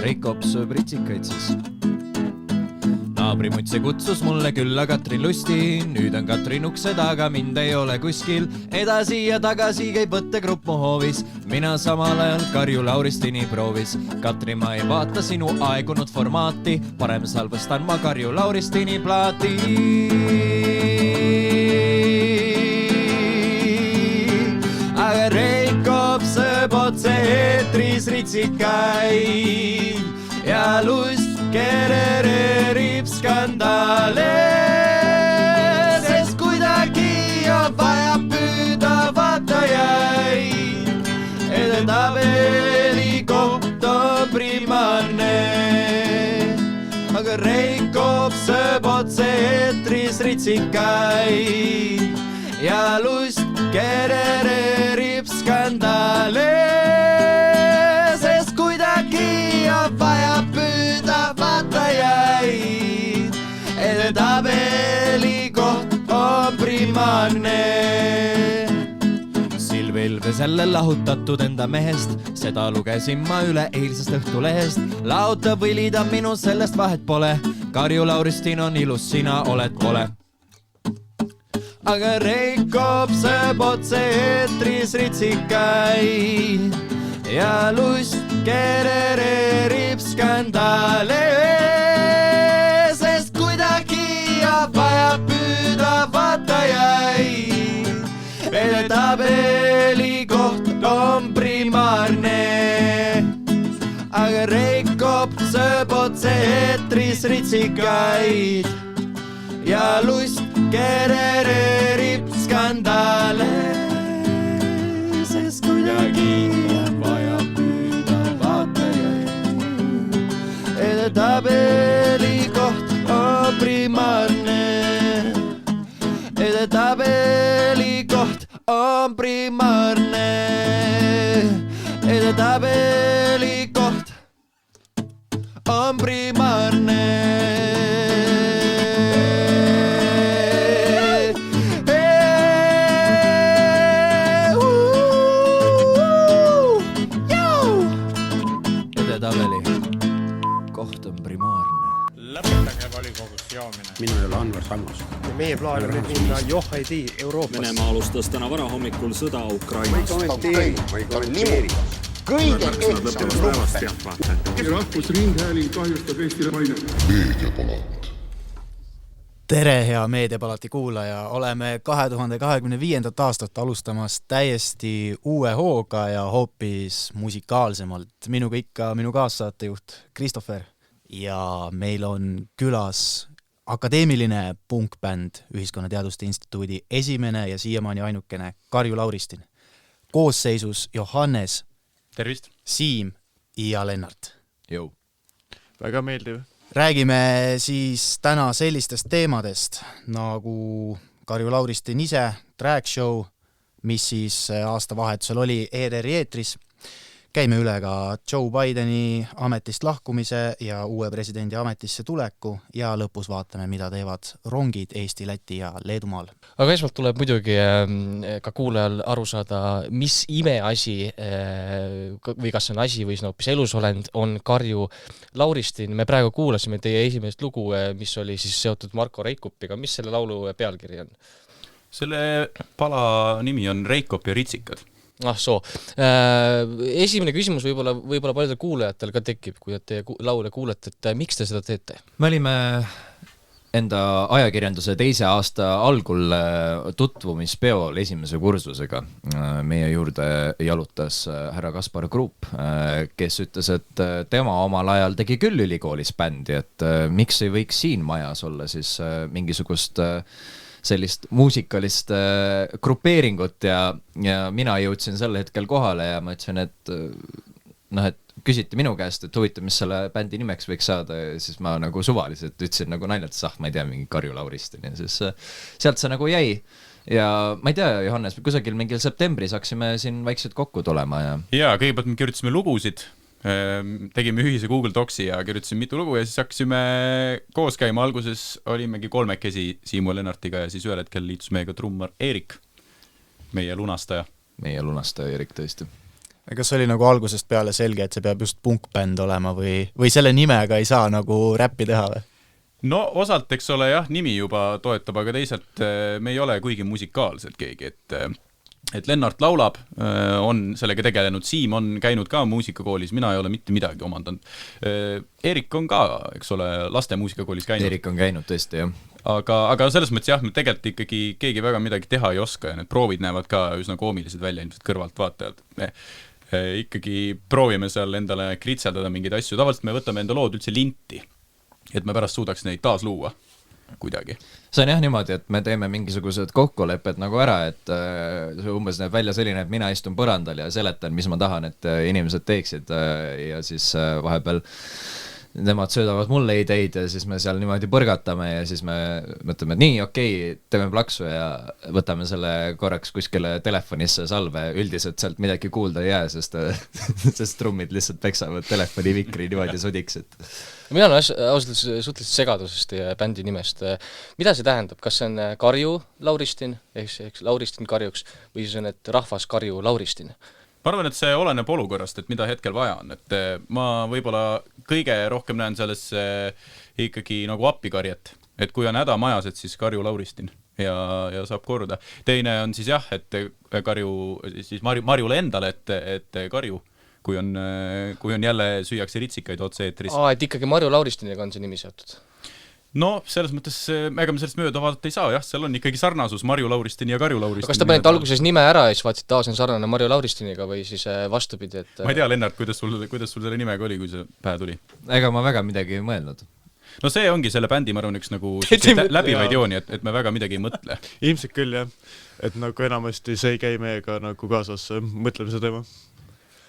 Reikop sööb ritsikaid siis. Naabrimutse kutsus mulle külla Katrin Lusti, nüüd on Katrin ukse taga, mind ei ole kuskil. Edasi ja tagasi käib võttegrupp mu hoovis, mina samal ajal Karju Lauristini proovis. Katrin, ma ei vaata sinu aegunud formaati, parem salvestan ma Karju Lauristini plaati. Aga Reikop sööb otse eetris ritsikaid ja lust kerereerib skandaale, sest kuidagi on vaja püüda vaatajaid, et tabeli koht on primaarne. Aga Reikop sööb otse eetris ritsikaid ja lust kerereerib skandaale, sest kuidagi on vaja püüda vaatajaid, et tabeli koht on primaarne. Silvilves jälle lahutatud enda mehest, seda lugesin ma üle eilsest õhtulehest. Lahutab või liidab minu, sellest vahet pole, Karju Lauristin on ilus, sina oled kole. Aga Reikop sööb otse eetris ritsikaid ja lust kerereerib skandaale, sest kuidagi on vaja püüda vaatajaid, et tabeli koht on primaarne. Aga Reikop sööb otse eetris ritsikaid ja lust kerereerib skandaale, sest kuidagi on vaja püüda vaatajaid, et tabeli koht on primaarne, et tabeli koht on primaarne, et tabeli koht on primaarne. Minu ei ole Anvar Sangus. Meie plaan on nüüd minna Johhaidi Euroopasse. Venemaa alustas täna varahommikul sõda Ukrainas. Kõige ehtsam luppe. Rahvusringhääling kahjustab Eestile mainet. Meediapalat. Tere, hea Meediapalati kuulaja! Oleme 2025. aastat alustamas täiesti uue hooga ja hoopis musikaalsemalt. Minuga ikka minu kaassaatejuht Christopher ja meil on külas akadeemiline punkbänd Ühiskonnateaduste Instituudi esimene ja siiamaani ainukene Karju Lauristin. Koosseisus Johannes, tervist, Siim ja Lennart. Jõu. Väga meeldiv. Räägime siis täna sellistest teemadest nagu Karju Lauristin ise, Drag Show, mis siis aastavahetusel oli ERR-i eetris. Käime üle ka Joe Bideni ametist lahkumise ja uue presidendi ametisse tuleku ja lõpus vaatame, mida teevad rongid Eesti, Läti ja Leedumaal. Aga esmalt tuleb muidugi ka kuulajal aru saada, mis imeasi või kas on asi või see on hoopis elusolend on Karju Lauristin. Me praegu kuulasime teie esimest lugu, mis oli siis seotud Marko Reikopiga. Mis selle laulu pealkiri on? Selle pala nimi on Reikop ja ritsikad. Esimene küsimus võib-olla paljudel kuulajatel ka tekib, kui te laule kuulete, et miks te seda teete? Me olime enda ajakirjanduse teise aasta algul tutvumispeol esimese kursusega. Meie juurde jalutas härra Kaspar Krupp, kes ütles, et tema omal ajal tegi küll ülikoolis bändi, et miks ei võiks siin majas olla siis mingisugust sellist muusikalist grupeeringut ja mina jõudsin sel hetkel kohale ja ma ütlesin, et küsiti minu käest, et huvitav, mis selle bändi nimeks võiks saada ja siis ma nagu suvaliselt ütlesin nagu naljalt, ma ei tea, mingi Karju Lauristin ja siis sealt see nagu jäi ja ma ei tea, Johannes, kusagil mingil septembris haksime siin vaikselt kokku tulema ja kõigepealt me kirjutasime lugusid, tegime ühise Google Docsi ja kirjutasime mitu lugu ja siis hakkasime koos käima. Alguses olimegi kolmekesi Siimu Lennartiga ja siis ühel hetkel liitus meiega trummar Eerik, meie lunastaja Eerik tõesti. Kas oli nagu algusest peale selge, et see peab just punkbänd olema või selle nimega ei saa nagu räppi teha või? No osalt, eks ole jah, nimi juba toetab, aga teisalt me ei ole kuigi musikaalsed keegi, et Lennart laulab, on sellega tegelenud, Siim on käinud ka muusikakoolis, mina ei ole mitte midagi omandanud. Eerik on ka, eks ole, laste muusikakoolis käinud. Eerik on käinud tõesti, jah. Aga selles mõttes jah, me tegelikult ikkagi keegi väga midagi teha ei oska ja need proovid näevad ka üsna koomilised välja ilmselt kõrvalt vaatajad. Me ikkagi proovime seal endale kritseldada mingeid asju, tavaliselt me võtame enda lood üldse linti, et me pärast suudaks neid taas luua kuidagi. See on jah niimoodi, et me teeme mingisugused kokkulepped nagu ära, et see umbes näeb välja selline, et mina istun põrandal ja seletan, mis ma tahan, et inimesed teeksid ja siis vahepeal nemad söödavad mulle ideid ja siis me seal niimoodi põrgatame ja siis me mõtleme, et nii, okei, teeme plaksu ja võtame selle korraks kuskile telefonisse salve, üldiselt sealt midagi kuulda ei jää, sest trummid lihtsalt peksavad telefoni vikri niimoodi sudiks, et mina olen ausalt suhteliselt segadusest teie bändi nimest. Mida see tähendab? Kas see on Karju Lauristin, ehk Lauristin Karjuks, või siis on, et rahvas Karju Lauristin? Ma arvan, et see oleneb olukorrast, et mida hetkel vaja on. Et ma võib-olla kõige rohkem näen selles ikkagi nagu appikarjet. Et kui on häda majas, et siis Karju Lauristin ja saab korda. Teine on siis jah, et Karju, siis Marjule endale, et Karju. Kui on jälle süüakse ritsikaid otse eetris. Et ikkagi Marju Lauristiniga on see nimi seotud? No, selles mõttes, ega me sellest mööda vaadata ei saa, jah, seal on ikkagi sarnasus Marju Lauristini ja Karju Lauristini. Kas ta panid alguses nime ära ja siis vaatsid, see on sarnane Marju Lauristiniga või siis vastupidi, et... Ma ei tea, Lennart, kuidas sul selle nimega oli, kui see pähe tuli? Ega ma väga midagi ei mõelnud. No see ongi selle bändi, ma arvan, üks nagu läbivaid jooni, et me väga midagi ei mõtle. Ilmselt küll, jah. Et nagu enamasti see ei käi meiega nagu kaasas mõtlemise teema.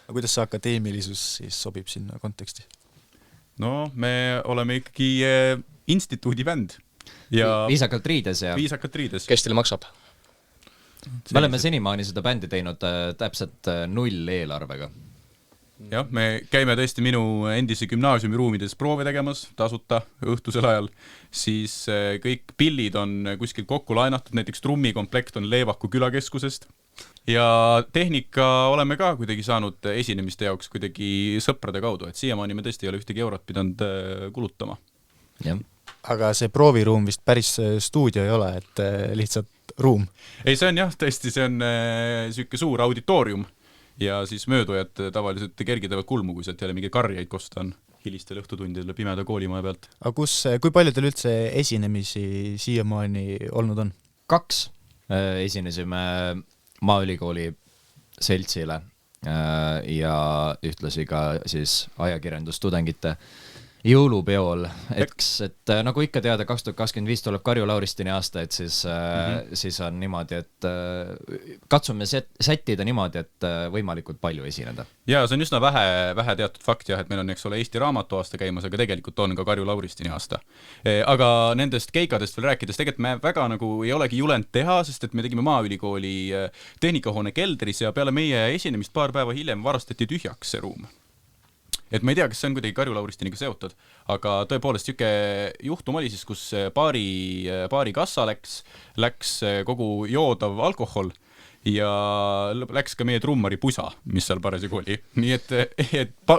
Aga kuidas see akadeemilisus siis sobib sinna konteksti? No, me oleme ikkagi instituudi bänd. Ja viisakalt riides ja... Viisakalt riides. Kes teile maksab? Me oleme senimaani seda bändi teinud täpselt 0 eelarvega. Jah, me käime tõesti minu endise gümnaasiumi ruumides proove tegemas tasuta õhtusel ajal, siis kõik pillid on kuskil kokku laenatud, näiteks trummikomplekt on Leevaku külakeskusest ja tehnika oleme ka kuidagi saanud esinemiste jaoks kuidagi sõprade kaudu, et siiamaani me tõesti ei ole ühtegi eurot pidanud kulutama. Ja. Aga see prooviruum vist päris stuudio ei ole, et lihtsalt ruum? Ei, see on jah, tõesti, see on selline suur auditoorium ja siis möödujad tavaliselt kergidavad kulmu, kui sealt jälle mingi karjaid kosta on hilistel õhtutundidel pimeda koolimaja pealt. Aga kui palju teil üldse esinemisi siiamaani olnud on? 2 esinesime Maaülikooli seltsile ja ühtlasi ka siis ajakirjandustudengite jõulupeol, et nagu ikka teada, 2025 tuleb Karju Lauristini aasta, et siis on niimoodi, et katsume sättida niimoodi, et võimalikult palju esineda. Ja see on üsna vähe teatud fakt, jah, et meil on, eks ole, Eesti raamatu aasta käimas, aga tegelikult on ka Karju Lauristini aasta. Aga nendest keikadest veel rääkides, tegelikult me väga nagu ei olegi julend teha, sest et me tegime Maaülikooli tehnikahoone keldris ja peale meie esinemist paar päeva hiljem varastati tühjaks see ruum. Et ma ei tea, kas see on kuidagi Karju Lauristiniga seotud, aga tõepoolest siuke juhtum oli siis, kus baari kassa läks kogu joodav alkohol ja läks ka meie trummari pusa, mis seal parasjagu oli. Nii et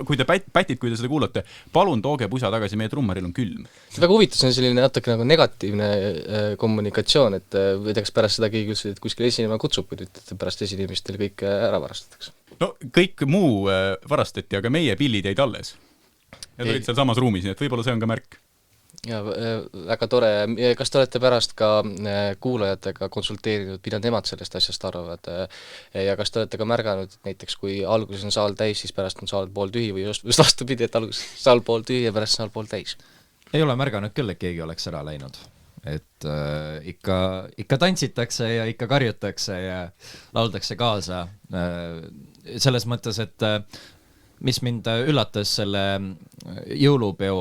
kui te pätid, kui te seda kuulate, palun tooge pusa tagasi, meie trummaril on külm. See väga huvitav, see on selline natuke nagu negatiivne kommunikatsioon, et või teaks pärast seda keegi üldse kuskil esinema kutsub, kui ütlete pärast esinemist teil kõik ära varastatakse. No kõik muu varastati, aga meie pillid jäid alles. Need olid seal samas ruumis, nii et võib-olla see on ka märk. Ja väga tore. Kas te olete pärast ka kuulajatega konsulteerinud, mida nemad sellest asjast arvavad? Ja kas te olete ka märganud, et näiteks kui alguses on saal täis, siis pärast on saal pool tühi või just vastupidi, et alguses saal pool tühi ja pärast saal pool täis? Ei ole märganud küll, et keegi oleks ära läinud. Et ikka tantsitakse ja ikka karjutakse ja lauldakse kaasa. Selles mõttes, et mis mind üllatas selle jõulupeo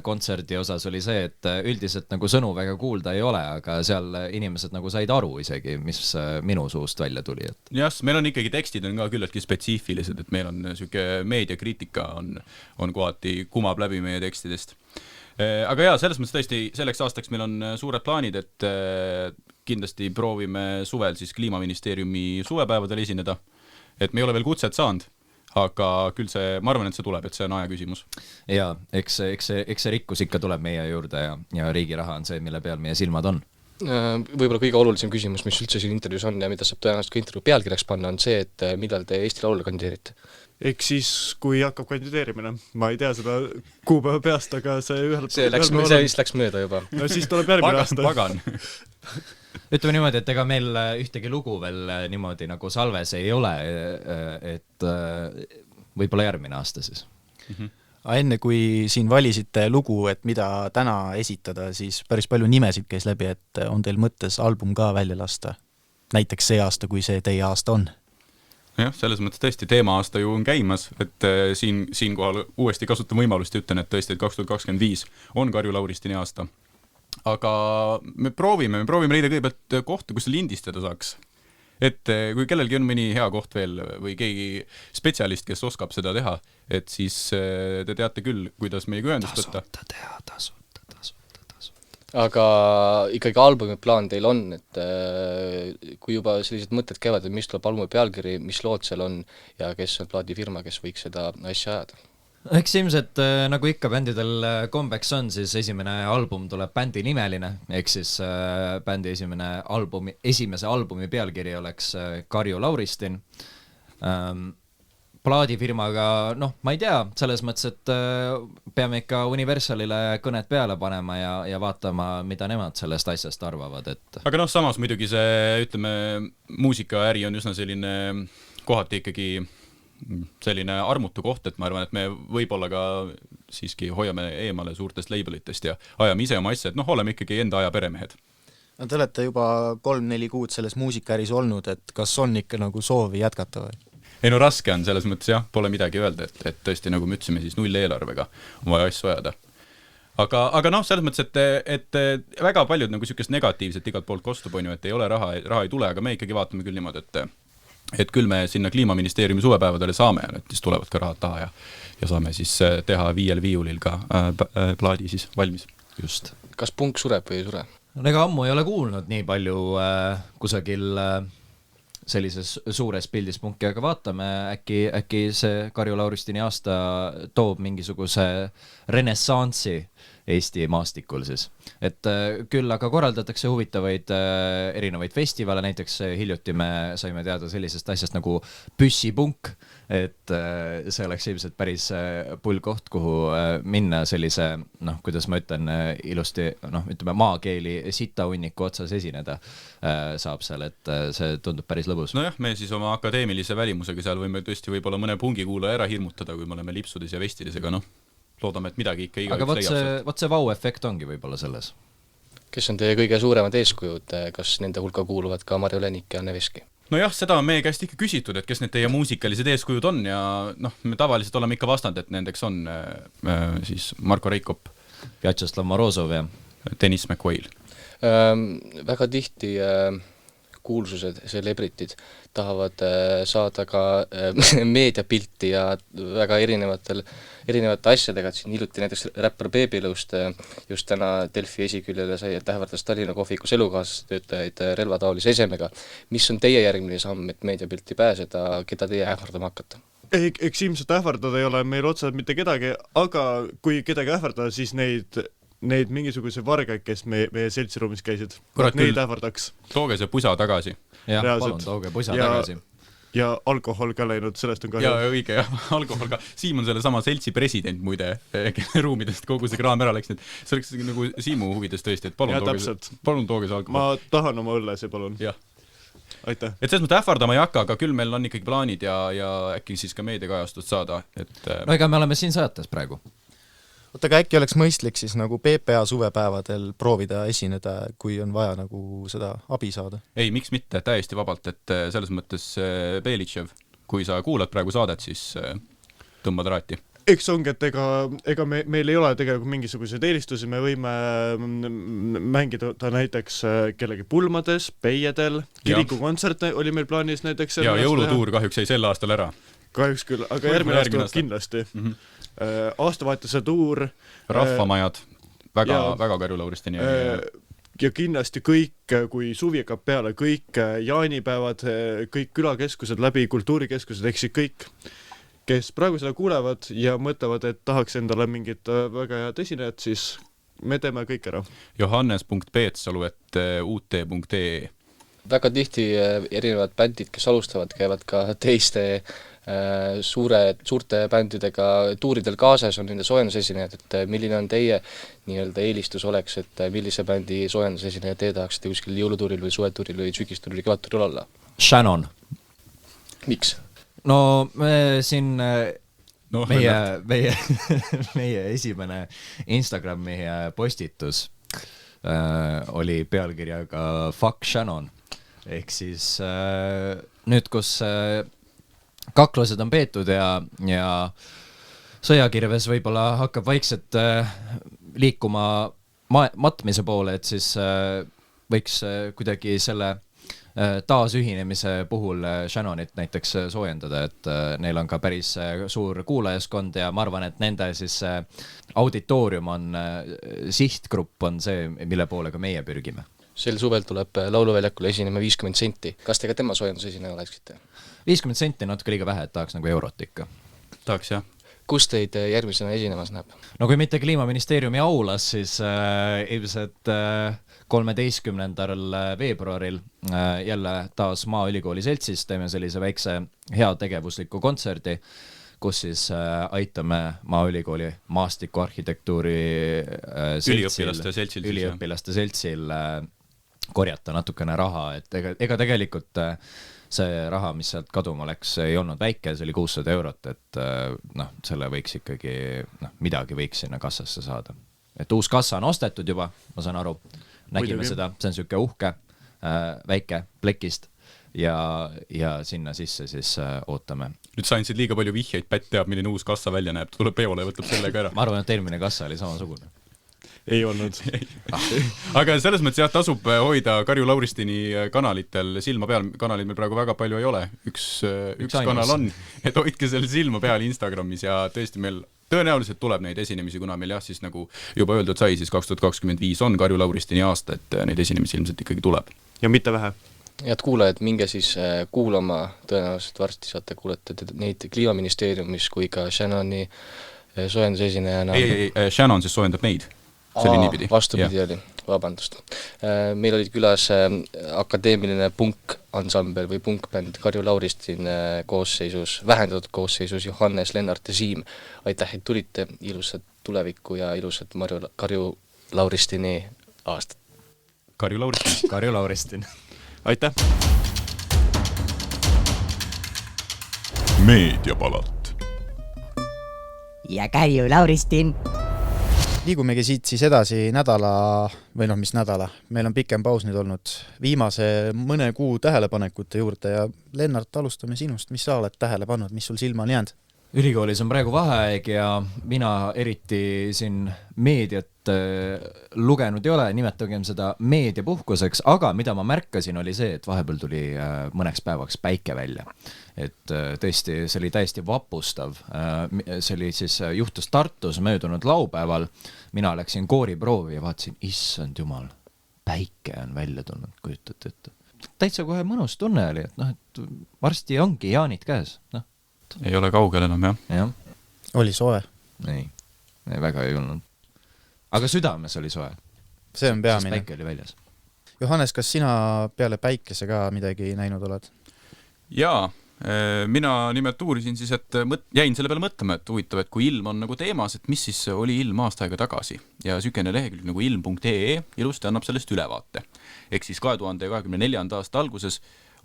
kontserdi osas oli see, et üldiselt nagu sõnu väga kuulda ei ole, aga seal inimesed nagu said aru isegi, mis minu suust välja tuli. Jah, meil on ikkagi tekstid on ka küllaltki spetsiifilised, et meil on selline meediakriitika on kohati kumab läbi meie tekstidest. Aga jaa, selles mõttes tõesti selleks aastaks meil on suured plaanid, et kindlasti proovime suvel siis Kliimaministeeriumi suvepäevadel esineda, et me ei ole veel kutset saanud, aga küll see, ma arvan, et see tuleb, et see on aja küsimus. ja eks see rikkus ikka tuleb meie juurde ja riigi raha on see, mille peal meie silmad on. Võib-olla kõige olulisem küsimus, mis üldse siin intervjuus on ja mida saab tõenäoliselt ka intervjuu pealkirjaks panna, on see, et millal te Eesti Laulule kandideerite? Eks siis, kui hakkab kandideerimine, ma ei tea seda kuupäeva peast, aga see see läks mööda juba. No siis tuleb järgmine aasta. Pagan. Ütleme niimoodi, et ega meil ühtegi lugu veel niimoodi nagu salves ei ole, et võib-olla järgmine aasta siis. Enne kui siin valisite lugu, et mida täna esitada, siis päris palju nimesid käis läbi, et on teil mõttes album ka välja lasta? Näiteks see aasta, kui see teie aasta on? Jah, selles mõttes tõesti teema aasta ju on käimas, et siinkohal uuesti kasutan võimalust ja ütlen, et tõesti, et 2025 on Karju Lauristini aasta. Aga me proovime leida kõigepealt kohta, kus lindistada saaks. Et kui kellelgi on mõni hea koht veel või keegi spetsialist, kes oskab seda teha, et siis te teate küll, kuidas meiega ühendust võtta. Tasuta. Aga ikkagi albumi plaan teil on, et kui juba sellised mõtted käivad, et mis tuleb albumi pealkiri, mis lood seal on ja kes on plaadifirma, kes võiks seda asja ajada? Eks ilmselt nagu ikka bändidel kombeks on, siis esimene album tuleb bändi nimeline, ehk siis bändi esimese albumi pealkiri oleks Karju Lauristin. Plaadifirmaga, ma ei tea, selles mõttes, et peame ikka Universalile kõned peale panema ja vaatama, mida nemad sellest asjast arvavad. Et... Aga samas muidugi see, ütleme, muusikaäri on üsna selline kohati ikkagi selline armutu koht, et ma arvan, et me võib-olla ka siiski hoiame eemale suurtest labelitest ja ajame ise oma asja, et oleme ikkagi enda aja peremehed. No, te olete juba 3-4 kuud selles muusikääris olnud, et kas on ikka nagu soovi jätkata või? Ei raske on selles mõttes jah, pole midagi öelda, et tõesti nagu me ütlesime, siis 0 eelarvega on vaja asju ajada. Aga selles mõttes, et väga paljud nagu sükest negatiivset igalt poolt kostub, on ju, et ei ole raha ei tule, aga me ikkagi vaatame küll niimoodi, et küll me sinna Kliimaministeeriumi suvepäevadele saame, et siis tulevad ka rahad taha ja saame siis teha 5 viiulil ka plaadi siis valmis. Just. Kas punk sureb või ei sure? Ega ammu ei ole kuulnud nii palju kusagil sellises suures pildis punki, aga vaatame, äkki see Karju Lauristini aasta toob mingisuguse renessansi Eesti maastikul siis. Et küll aga korraldatakse huvitavaid erinevaid festivale, näiteks hiljuti me saime teada sellisest asjast nagu Püssipunk, et see oleks ilmselt päris pull koht, kuhu minna sellise, kuidas ma ütlen, ilusti, ütleme maakeeli sitahunniku otsas esineda saab seal, et see tundub päris lõbus. Nojah, me siis oma akadeemilise välimusega seal võime tõesti võib-olla mõne pungikuula ära hirmutada, kui me oleme lipsudes ja vestidesega, loodame, et midagi ikka igaüks leiab sealt. Aga see vau-efekt ongi võib-olla selles. Kes on teie kõige suuremad eeskujud, kas nende hulka kuuluvad ka Marju Lenik ja Neveski? Nojah, seda on meie käest ikka küsitud, et kes need teie muusikalised eeskujud on ja me tavaliselt oleme ikka vastanud, et nendeks on siis Marko Reikop, Vjatšeslav Morozov ja Deniss McQuail. Väga tihti kuulsused, celebritid tahavad saada ka meediapilti ja väga erinevate asjadega, et siin hiljuti näiteks räppar Babylõust just täna Delfi esiküljele sai, et ähvardas Tallinna kohvikus elukaaslase töötajaid relvataolise esemega. Mis on teie järgmine samm, et meediapilti pääseda, keda teie ähvardama hakata? Eks ilmselt ähvardada ei ole meil otseselt mitte kedagi, aga kui kedagi ähvardada, siis neid mingisuguse vargaid, kes meie seltsiruumis käisid, neid ähvardaks. Tooge see pusa tagasi. Jah, palun, tooge pusa tagasi. Ja alkohol ka läinud, sellest on kahju. Ja õige, alkohol ka. Siim on selle sama seltsi president muide, kelle ruumidest kogu see kraam ära läks. See oleks nagu Siimu huvides tõesti, et palun tooge see alkohol. Ma tahan oma õlle, see palun. Jah. Aitäh. Et selles mõttes ähvardama ei hakka, aga küll meil on ikkagi plaanid ja äkki siis ka meediakajastust saada. Ega me oleme siin saates praegu. Oota, aga äkki oleks mõistlik siis nagu PPA suvepäevadel proovida esineda, kui on vaja nagu seda abi saada? Ei, miks mitte, täiesti vabalt, et selles mõttes Belitšev, kui sa kuulad praegu saadet, siis tõmbad raati. Eks ongi, et ega meil ei ole tegelikult mingisuguseid eelistusi, me võime mängida näiteks kellegi pulmades, peiedel, kirikukontsert oli meil plaanis näiteks. Ja jõulutuur kahjuks jäi sel aastal ära. Kahjuks küll, aga järgmine aasta kindlasti. Aastavahetuse tuur. Rahvamajad, väga Karju Lauristini. Ja kindlasti kõik, kui suvi hakkab peale, kõik jaanipäevad, kõik külakeskused läbi, kultuurikeskused, eksid kõik. kes praegu seda kuulevad ja mõtlevad, et tahaks endale mingit väga head esinejat, siis me teeme kõik ära. johannes.peetsalu@ut.ee väga tihti erinevad bändid, kes alustavad, käivad ka teiste suurte bändidega tuuridel kaasas, on nende soojendusesinejad, et milline on teie nii-öelda eelistus oleks, et millise bändi soojendusesinejad te tahaksite kuskil jõulutuuril või suvetuuril või sügistuuril või kevadtuuril olla? Shannon. Miks? No me siin meie esimene Instagrami postitus oli pealkirjaga Fuck Shannon. Ehk siis nüüd, kus kaklused on peetud ja sõjakirves võib-olla hakkab vaikselt liikuma matmise poole, et siis võiks kuidagi selle taasühinemise puhul Shannonit näiteks soojendada, et neil on ka päris suur kuulajaskond ja ma arvan, et nende siis auditoorium on, sihtgrupp on see, mille poole ka meie pürgime. Sel suvel tuleb lauluväljakule esinema 50 senti. Kas te ka tema soojendusesineja oleksite? 50 senti natuke liiga vähe, et tahaks nagu eurot ikka. Tahaks, jah. Kus teid järgmisena esinemas näeb? No kui mitte Kliimaministeeriumi aulas, siis ilmselt 13. veebruaril jälle taas Maaülikooli seltsis teeme sellise väikse heategevusliku kontserdi, kus siis aitame Maaülikooli maastikuarhitektuuri üliõpilaste seltsil korjata natukene raha, et ega tegelikult see raha, mis sealt kaduma läks, ei olnud väike, see oli 600 eurot, et selle võiks ikkagi, midagi võiks sinna kassasse saada. Et uus kassa on ostetud juba, ma saan aru, nägime seda, see on selline uhke, väike plekist ja sinna sisse siis ootame. Nüüd sain siit liiga palju vihjeid, Pätt teab, milline uus kassa välja näeb, tuleb peole ja võtab sellega ära. Ma arvan, et eelmine kassa oli samasugune. Ei olnud. Aga selles mõttes jah, tasub hoida Karju Lauristini kanalitel silma peal, kanalid meil praegu väga palju ei ole, üks kanal on, et hoidke selle silma peal Instagramis ja tõesti meil tõenäoliselt tuleb neid esinemisi, kuna meil jah, siis nagu juba öeldud sai, siis 2025 on Karju Lauristini aasta, et neid esinemisi ilmselt ikkagi tuleb. Ja mitte vähe. Head kuulajad, minge siis kuulama, tõenäoliselt varsti saate kuulata neid Kliimaministeeriumis kui ka Shannoni soojendusesinejana. Ei, Shannon siis soojendab meid. Vastupidi oli, vabandust. Meil olid külas akadeemiline punkansambel või punkbänd Karju Lauristin koosseisus, vähendatud koosseisus Johannes, Lennart ja Siim. Aitäh, et tulite, ilusat tulevikku ja ilusat Karju Lauristini aastat. Karju Lauristin. Karju Lauristin. Aitäh! Meediapalat. Ja Karju Lauristin. Liigumegi siit siis edasi nädala, või mis nädala, meil on pikem paus nüüd olnud viimase mõne kuu tähelepanekute juurde ja Lennart, alustame sinust, mis sa oled tähele pannud, mis sul silma on jäänud? Ülikoolis on praegu vaheaeg ja mina eriti siin meediat lugenud ei ole, nimetagem seda meediapuhkuseks, aga mida ma märkasin oli see, et vahepeal tuli mõneks päevaks päike välja. Et tõesti, see oli täiesti vapustav. See oli siis, juhtus Tartus möödunud laupäeval. Mina läksin kooriproovi ja vaatasin, issand jumal, päike on välja tulnud, kujutad ette. Täitsa kohe mõnus tunne oli, et varsti ongi jaanid käes, Ei ole kaugel enam, jah. Ja. Oli soe? Ei, väga ei olnud. Aga südames oli soe. See on peamine. Päike oli väljas. Johannes, kas sina peale päikese ka midagi näinud oled? Jaa, mina nimelt uurisin siis, et jäin selle peale mõtlema, et huvitav, et kui ilm on nagu teemas, et mis siis oli ilm aasta aega tagasi. Ja sükene lehekülg nagu ilm.ee ilusti annab sellest ülevaate. Ehk siis 2024. aasta alguses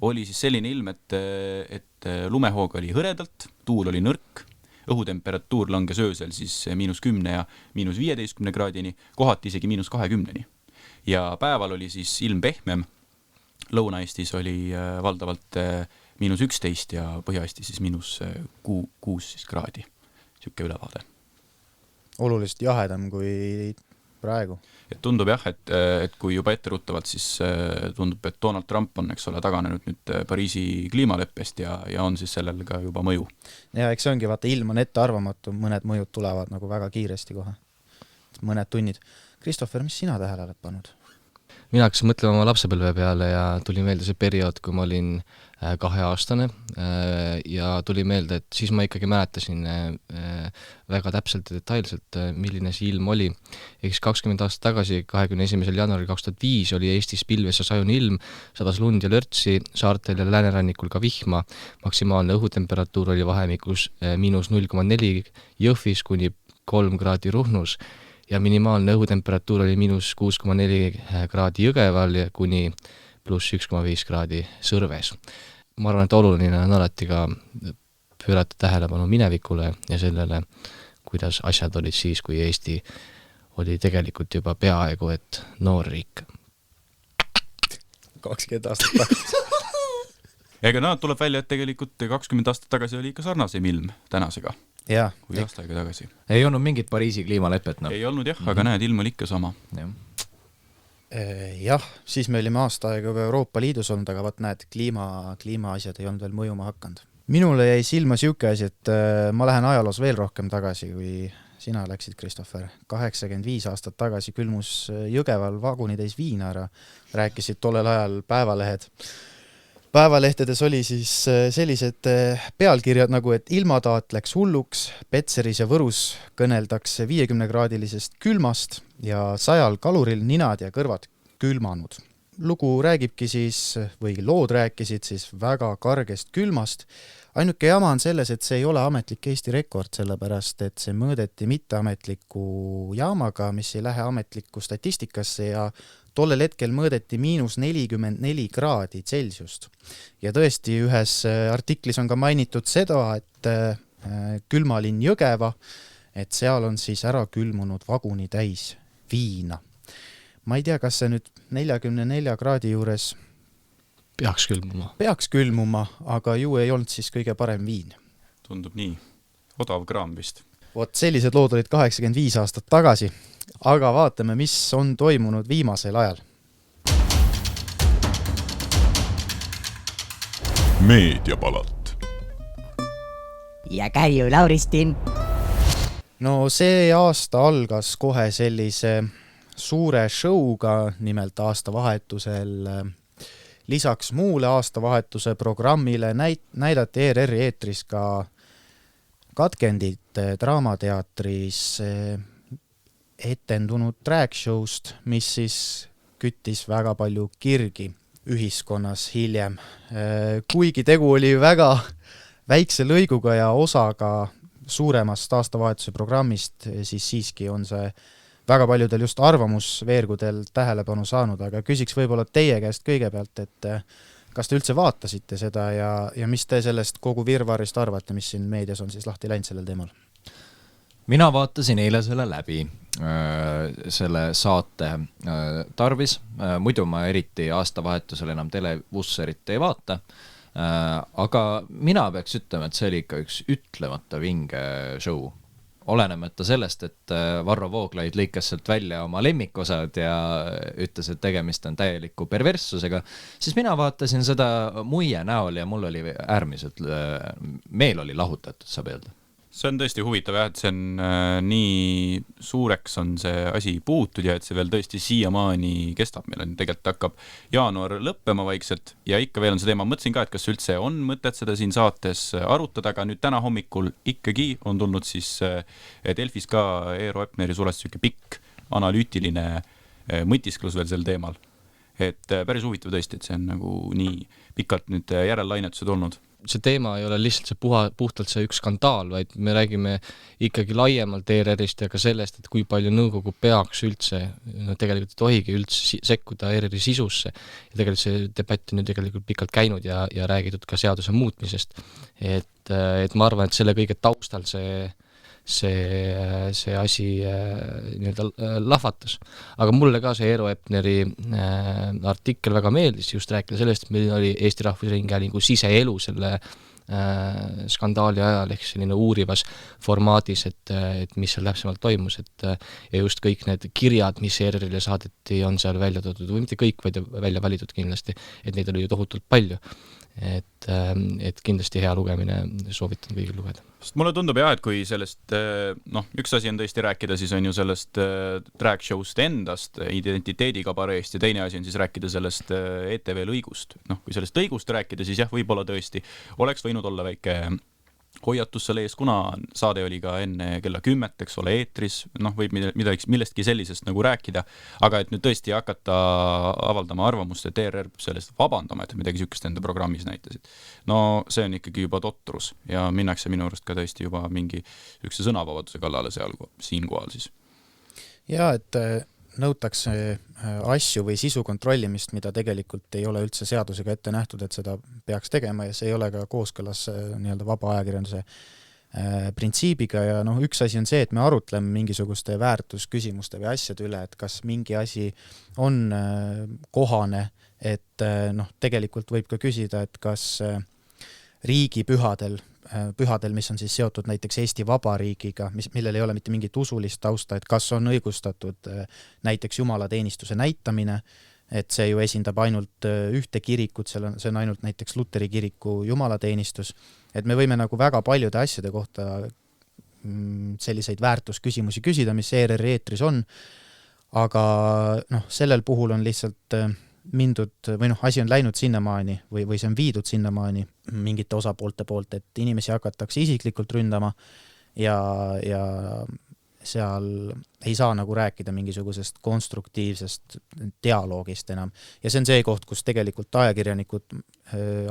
oli siis selline ilm, et lumehoog oli hõredalt, tuul oli nõrk, õhutemperatuur langes öösel siis -10 ja -15 kraadini, kohati isegi -20. Ja päeval oli siis ilm pehmem, Lõuna-Eestis oli valdavalt -11 ja Põhja-Eestis siis -6 kraadi. Siuke ülevaade. Oluliselt jahedam kui praegu. Et tundub jah, et kui juba etteruttavalt, siis tundub, et Donald Trump on, eks ole, taganenud nüüd Pariisi kliimaleppest ja on siis sellel ka juba mõju. Ja eks see ongi, vaata, ilm on ettearvamatu, mõned mõjud tulevad nagu väga kiiresti kohe. Mõned tunnid. Kristoffer, mis sina tähele oled pannud? mina hakkasin mõtlema oma lapsepõlve peale ja tuli meelde see periood, kui ma olin 2-aastane ja tuli meelde, et siis ma ikkagi mäletasin väga täpselt ja detailselt, milline see ilm oli. Eks 20 aastat tagasi, 21. jaanuaril 2005 oli Eestis pilves ja sajune ilm, sadas lund ja lörtsi, saartel ja läänerannikul ka vihma, maksimaalne õhutemperatuur oli vahemikus -0,4 Jõhvis kuni 3 kraadi Ruhnus ja minimaalne õhutemperatuur oli -6,4 kraadi Jõgeval ja kuni +1,5 kraadi Sõrves. Ma arvan, et oluline on alati ka pöörata tähelepanu minevikule ja sellele, kuidas asjad olid siis, kui Eesti oli tegelikult juba peaaegu et noor riik. 20 aastat tagasi. Ega tuleb välja, et tegelikult 20 aastat tagasi oli ikka sarnasem ilm tänasega, kui aasta aega tagasi. Ei olnud mingit Pariisi kliimalepet, Ei olnud jah, aga näed, ilm oli ikka sama. Jah, siis me olime aasta aega juba Euroopa Liidus olnud, aga näed, kliima asjad ei olnud veel mõjuma hakanud. Minule jäi silma siuke asi, et ma lähen ajaloos veel rohkem tagasi, kui sina läksid, Christopher. 85 aastat tagasi külmus Jõgeval vagunitäis viina ära, rääkisid tollel ajal päevalehed. Päevalehtedes oli siis sellised pealkirjad nagu, et ilmataat läks hulluks, Petseris ja Võrus kõneldakse 50-kraadilisest külmast ja 100 kaluril ninad ja kõrvad külmanud. Lugu räägibki siis, või lood rääkisid siis väga kargest külmast. Ainuke jama on selles, et see ei ole ametlik Eesti rekord, sellepärast et see mõõdeti mitteametliku jaamaga, mis ei lähe ametlikku statistikasse ja tollel hetkel mõõdeti -44 kraadi Celsiust. Ja tõesti, ühes artiklis on ka mainitud seda, et külmalinn Jõgeva, et seal on siis ära külmunud vaguni täis viina. Ma ei tea, kas see nüüd 44 kraadi juures peaks külmuma, aga ju ei olnud siis kõige parem viin. Tundub nii. Odav kraam vist. Vot sellised lood olid 85 aastat tagasi, aga vaatame, mis on toimunud viimasel ajal. Meediapalat. Ja Kärju Lauristin. No see aasta algas kohe sellise suure showga, nimelt aastavahetusel. Lisaks muule aastavahetuse programmile näidati ERR-i eetris ka katkendit Draamateatris etendunud track-showst, mis siis küttis väga palju kirgi ühiskonnas hiljem. Kuigi tegu oli väga väikse lõiguga ja osaga suuremast aastavahetuse programmist, siis siiski on see väga paljudel just arvamusveergudel tähelepanu saanud, aga küsiks võib-olla teie käest kõigepealt, et kas te üldse vaatasite seda ja mis te sellest kogu virvarist arvate, mis siin meedias on siis lahti läinud sellel teemal? Mina vaatasin eile selle läbi, selle saate tarvis, muidu ma eriti aastavahetusel enam televusserit ei vaata, aga mina peaks ütlema, et see oli ikka üks ütlemata vinge show. Olenemata sellest, et Varro Vooglaid lõikas sealt välja oma lemmikosad ja ütles, et tegemist on täieliku perverssusega, siis mina vaatasin seda muie näol ja mul oli äärmiselt, meel oli lahutatud, saab öelda. See on tõesti huvitav jah, et see on nii suureks on see asi puutud ja et see veel tõesti siiamaani kestab. Meil on tegelikult hakkab jaanuar lõppema vaikselt ja ikka veel on see teema. Mõtlesin ka, et kas üldse on mõtet seda siin saates arutada, aga nüüd täna hommikul ikkagi on tulnud siis Delfis ka Eero Epneri sulest selline pikk analüütiline mõtisklus veel sel teemal. Et päris huvitav tõesti, et see on nagu nii pikalt nüüd järellainetused olnud. See teema ei ole lihtsalt see puhtalt see üks skandaal, vaid me räägime ikkagi laiemalt ERR-ist ja ka sellest, et kui palju nõukogu peaks üldse, tegelikult ei tohigi üldse sekkuda ERR-i sisusse. Ja tegelikult see debatt on ju tegelikult pikalt käinud ja räägitud ka seaduse muutmisest. Et ma arvan, et selle kõige taustal see asi lahvatas. Aga mulle ka see Eero Epneri artikkel väga meeldis, just rääkida sellest, et meil oli Eesti Rahvusringhäälingu siseelu selle skandaali ajal ehk selline uurivas formaadis, et mis seal täpsemalt toimus, ja just kõik need kirjad, mis ERR-ile saadeti, on seal välja toodud, või mitte kõik, vaid välja valitud kindlasti, et neid oli ju tohutult palju. et kindlasti hea lugemine, soovitan kõigil lugeda. Sest mulle tundub jah, et kui sellest, üks asi on tõesti rääkida, siis on ju sellest track show'st endast, identiteedikabareest ja teine asi on siis rääkida sellest ETV lõigust. Kui sellest lõigust rääkida, siis jah, võib-olla tõesti oleks võinud olla väike hoiatus selle ees, kuna saade oli ka enne kella 10, eks ole, eetris, võib millestki sellisest nagu rääkida, aga et nüüd tõesti hakata avaldama arvamust, et ERR sellest vabandama, et midagi sükest enda programmis näitasid. No see on ikkagi juba totrus ja minnakse minu arust ka tõesti juba mingi ükse sõnavabaduse kallale siinkohal siis. Ja, et nõutakse asju või sisu kontrollimist, mida tegelikult ei ole üldse seadusega ette nähtud, et seda peaks tegema ja see ei ole ka kooskõlas nii-öelda vaba ajakirjanduse printsiibiga ja üks asi on see, et me arutleme mingisuguste väärtusküsimuste või asjade üle, et kas mingi asi on kohane, et tegelikult võib ka küsida, et kas riigipühadel, mis on siis seotud näiteks Eesti Vabariigiga, millel ei ole mitte mingit usulist tausta, et kas on õigustatud näiteks jumalateenistuse näitamine, et see ju esindab ainult ühte kirikut, see on ainult näiteks Luteri kiriku jumalateenistus, et me võime nagu väga paljude asjade kohta selliseid väärtusküsimusi küsida, mis ERR-i eetris on, aga sellel puhul on lihtsalt mindud või asi on läinud sinnamaani või see on viidud sinnamaani mingite osapoolte poolt, et inimesi hakatakse isiklikult ründama ja seal ei saa nagu rääkida mingisugusest konstruktiivsest dialoogist enam. Ja see on see koht, kus tegelikult ajakirjanikud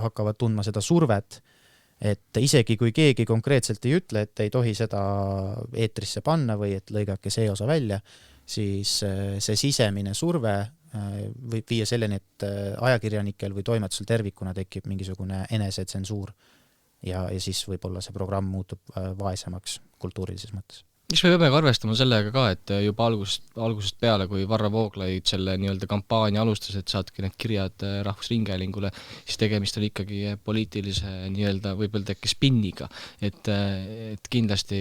hakkavad tundma seda survet, et isegi kui keegi konkreetselt ei ütle, et ei tohi seda eetrisse panna või et lõigake see osa välja, siis see sisemine surve võib viia selleni, et ajakirjanikel või toimetusel tervikuna tekib mingisugune enesetsensuur ja siis võib-olla see programm muutub vaesemaks kultuurilises mõttes. Mis me peame arvestama sellega ka, et juba algusest peale, kui Varro Vooglaid selle nii-öelda kampaania alustas, et saatke need kirjad Rahvusringhäälingule, siis tegemist oli ikkagi poliitilise nii-öelda võib-olla äkki spinniga, et kindlasti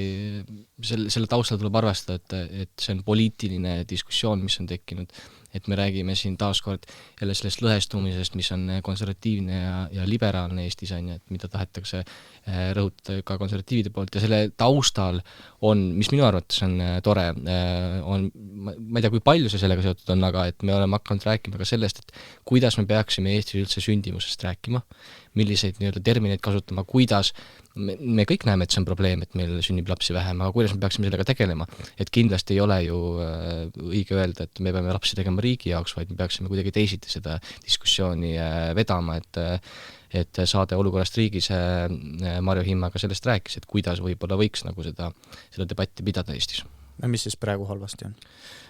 selle taustal tuleb arvestada, et see on poliitiline diskussioon, mis on tekkinud, et me räägime siin taaskord jälle sellest lõhestumisest, mis on konservatiivne ja liberaalne Eestis on, et mida tahetakse rõhutada ka konservatiivide poolt ja selle taustal on, mis minu arvates on tore, ma ei tea, kui palju see sellega seotud on, aga et me oleme hakanud rääkima ka sellest, et kuidas me peaksime Eestis üldse sündimusest rääkima, milliseid nii-öelda termineid kasutama, kuidas me kõik näeme, et see on probleem, et meil sünnib lapsi vähem, aga kuidas me peaksime sellega tegelema, et kindlasti ei ole ju õige öelda, et me peame lapsi tegema riigi jaoks, vaid me peaksime kuidagi teisiti seda diskussiooni vedama, et saade Olukorrast riigis Marju Himmaga sellest rääkis, et kuidas võib-olla võiks nagu seda debatti pidada Eestis. No mis siis praegu halvasti on?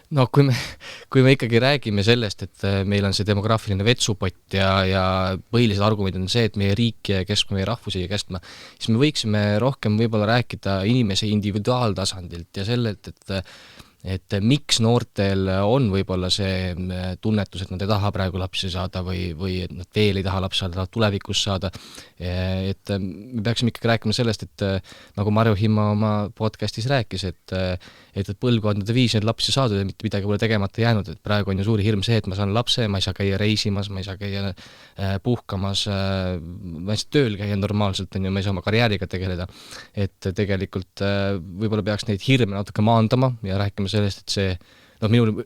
No kui me ikkagi räägime sellest, et meil on see demograafiline vetsupott ja põhilised argumendid on see, et meie riik ja kestma, meie rahvus ei kestma, siis me võiksime rohkem võib-olla rääkida inimese individuaaltasandilt ja sellelt, et miks noortel on võib-olla see tunnetus, et nad ei taha praegu lapsi saada või et nad veel ei taha lapsi saada, tahavad tulevikus saada. Et me peaksime ikkagi rääkima sellest, et nagu Marju Himma oma podcastis rääkis, et põlvkondade viis neid lapsi saada ja mitte midagi pole tegemata jäänud, et praegu on ju suuri hirm see, et ma saan lapse, ma ei saa käia reisimas, ma ei saa käia puhkamas, ma ei saa tööl käia normaalselt, ma ei saa oma karjääriga tegeleda. Et tegelikult võib-olla peaks neid hirme natuke maandama ja rääkima sellest, et see, minu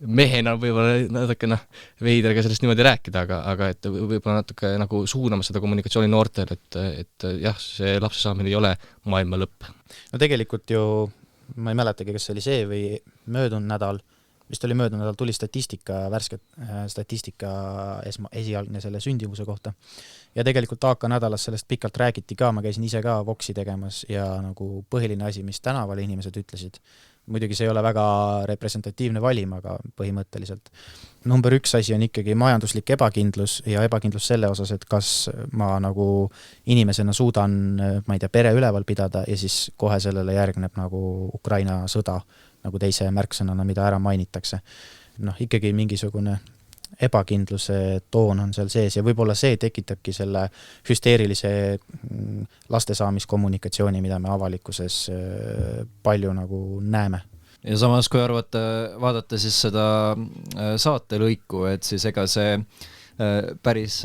mehena võib-olla natuke veider ka sellest niimoodi rääkida, aga et võib-olla natuke nagu suunama seda kommunikatsiooni noortel, et jah, see lapse saamine ei ole maailma lõpp. No tegelikult ju ma ei mäletagi, kas see oli see või möödunud nädal, vist oli möödunud nädal, tuli värske statistika esialgne selle sündivuse kohta. Ja tegelikult AK nädalas sellest pikalt räägiti ka, ma käisin ise ka voksi tegemas ja nagu põhiline asi, mis tänaval inimesed ütlesid, muidugi see ei ole väga representatiivne valim, aga põhimõtteliselt. Number 1 asi on ikkagi majanduslik ebakindlus ja ebakindlus selle osas, et kas ma nagu inimesena suudan, ma ei tea, pere üleval pidada ja siis kohe sellele järgneb nagu Ukraina sõda nagu teise märksõnana, mida ära mainitakse. Ikkagi mingisugune ebakindluse toon on seal sees ja võib-olla see tekitabki selle hüsteerilise lastesaamiskommunikatsiooni, mida me avalikkuses palju nagu näeme. Ja samas, kui vaadata siis seda saatelõiku, et siis ega see päris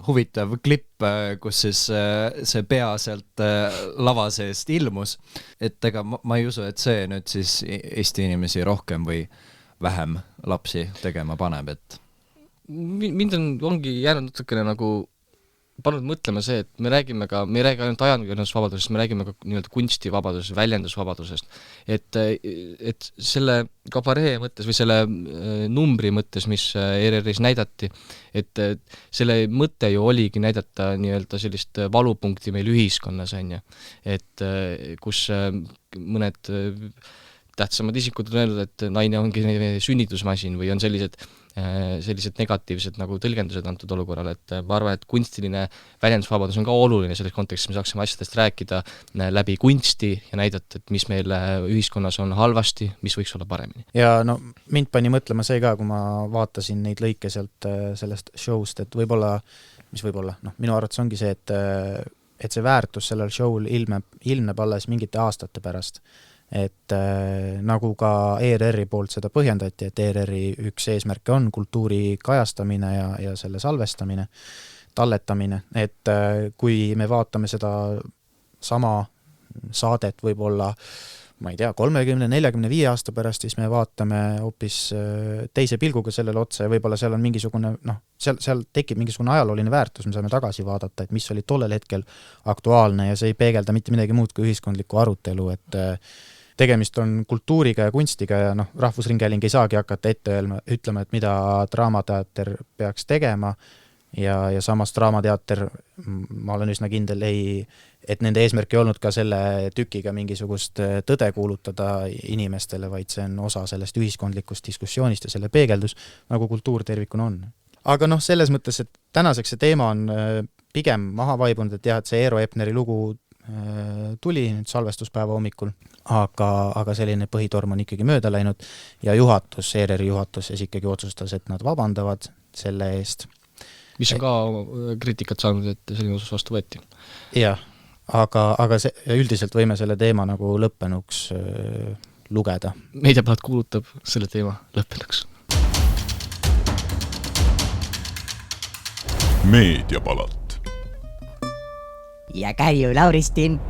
huvitav klipp, kus siis see pea sealt lava seest ilmus, et ega ma ei usu, et see nüüd siis Eesti inimesi rohkem või vähem lapsi tegema paneb, et mind ongi jäänud natukene nagu pannud mõtlema see, et me ei räägi ainult ajakirjandusvabadusest, me räägime ka nii-öelda kunstivabadusest, väljendusvabadusest, et selle kabaree mõttes või selle numbri mõttes, mis ERR-is näidati, et selle mõte ju oligi näidata nii-öelda sellist valupunkti meil ühiskonnas, on ju, et kus mõned tähtsamad isikud on öelnud, et naine ongi sünnitusmasin või on sellised negatiivsed nagu tõlgendused antud olukorral, et ma arvan, et kunstiline väljendusvabadus on ka oluline selles kontekstis, me saaksime asjadest rääkida läbi kunsti ja näidata, et mis meil ühiskonnas on halvasti, mis võiks olla paremini. Ja no mind pani mõtlema see ka, kui ma vaatasin neid lõike sealt sellest showst, et võib-olla, minu arvates ongi see, et see väärtus sellel show'l ilmneb alles mingite aastate pärast. Et nagu ka ERR-i poolt seda põhjendati, et ERR-i üks eesmärke on kultuuri kajastamine ja selle salvestamine, talletamine, et kui me vaatame seda sama saadet võib-olla, ma ei tea, 30-45 aasta pärast, siis me vaatame hoopis teise pilguga sellele otsa ja võib-olla seal on mingisugune, seal tekib mingisugune ajalooline väärtus, me saame tagasi vaadata, et mis oli tollel hetkel aktuaalne ja see ei peegelda mitte midagi muud kui ühiskondlikku arutelu, et tegemist on kultuuriga ja kunstiga ja Rahvusringhääling ei saagi hakata ette ütlema, et mida Draamateater peaks tegema ja samas Draamateater, ma olen üsna kindel, et nende eesmärk ei olnud ka selle tükiga mingisugust tõde kuulutada inimestele, vaid see on osa sellest ühiskondlikust diskussioonist ja selle peegeldus, nagu kultuur tervikuna on. Aga selles mõttes, et tänaseks see teema on pigem maha vaibunud, et jah, et see Eero Epneri lugu tuli nüüd salvestuspäeva hommikul, aga selline põhitorm on ikkagi mööda läinud ja ERR-i juhatus siis ikkagi otsustas, et nad vabandavad selle eest. Mis on ka kriitikat saanud, et selline otsus vastu võeti. Jah, aga üldiselt võime selle teema nagu lõppenuks lugeda. Meediapalat kuulutab selle teema lõppenuks. Meediapalat. Ja Kärju Lauristin.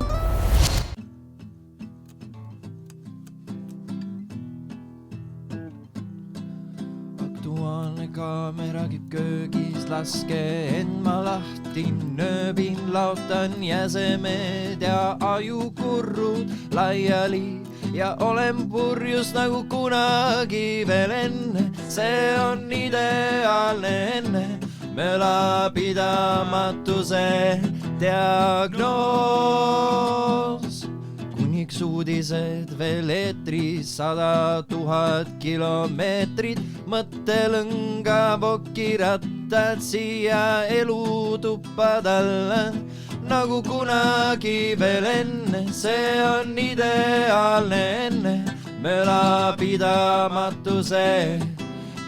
Aktuaalne kaamera käib köögis, laske endma lahti, nööbin, laotan jäsemed ja ajukurrud laiali ja olen purjus nagu kunagi veel enne, see on ideaalne enne. Mölapidamatuse diagnoos. Kuniks uudised veel eetris 100 000 kilomeetrit, mõttelõnga pokirattad siia elutupad alla. Nagu kunagi veel enne, see on ideaalne enne. Mölapidamatuse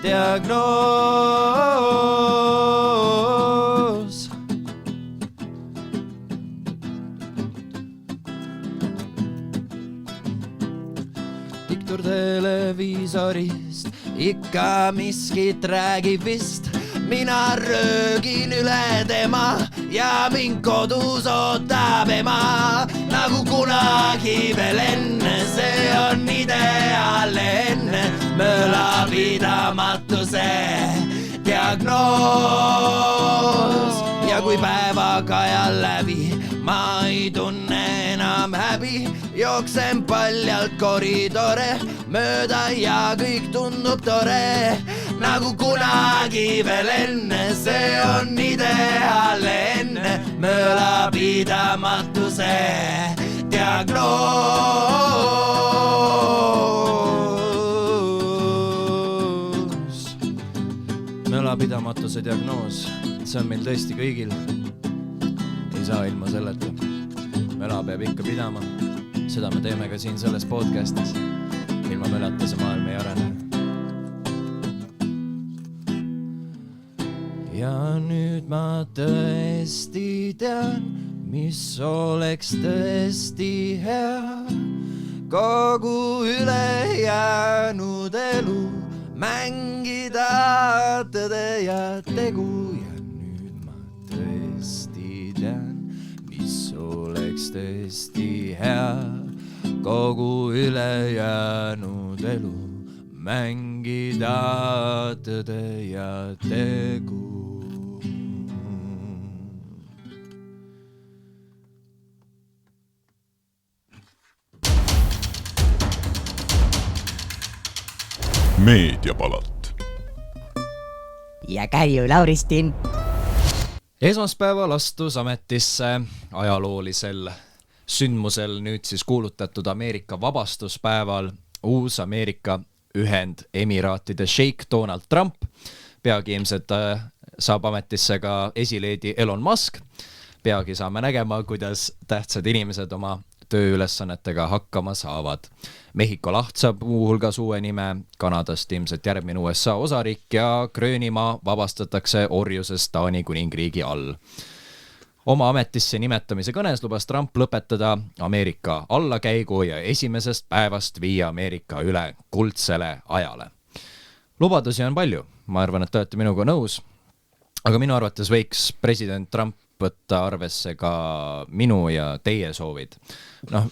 diagnoos. Diktor televiisorist ikka miskit räägib vist. Mina röögin üle tema ja mind kodus ootab ema. Nagu kunagi veel enne, see on ideaalne enne. Mölapidamatuse diagnoos. Ja kui päevakajal läbi, ma ei tunne enam häbi. Jooksen paljalt koridore mööda ja kõik tundub tore. Nagu kunagi veel enne, see on ideaalne enne. Mölapidamatuse diagnoos. Mölapidamatuse diagnoos, see on meil tõesti kõigil. Ei saa ilma selleta. Möla peab ikka pidama. Seda me teeme ka siin selles podcastis. Ilma mölata see maailm ei arene. Ja nüüd ma tõesti tean, mis oleks tõesti hea. Kogu ülejäänud elu mängida tõde ja tegu. Ja nüüd ma tõesti tõesti hea, kogu ülejäänud elu mängida tõde ja tegu. Meediapalat. ja Kärju Lauristin. Esmaspäeval astus ametisse ajaloolisel sündmusel, nüüd siis kuulutatud Ameerika vabastuspäeval, uus Ameerika Ühendemiraatide šeik Donald Trump. Peagi ilmselt saab ametisse ka esileedi Elon Musk. Peagi saame nägema, kuidas tähtsad inimesed oma tööülesannetega hakkama saavad. Mehhiko laht saab muuhulgas uue nime, Kanadast ilmselt järgmine USA osariik ja Gröönimaa vabastatakse orjusest Taani kuningriigi all. Oma ametisse nimetamise kõnes lubas Trump lõpetada Ameerika allakäigu ja esimesest päevast viia Ameerika üle kuldsele ajale. Lubadusi on palju, ma arvan, et te olete minuga nõus, aga minu arvates võiks president Trump võtta arvesse ka minu ja teie soovid.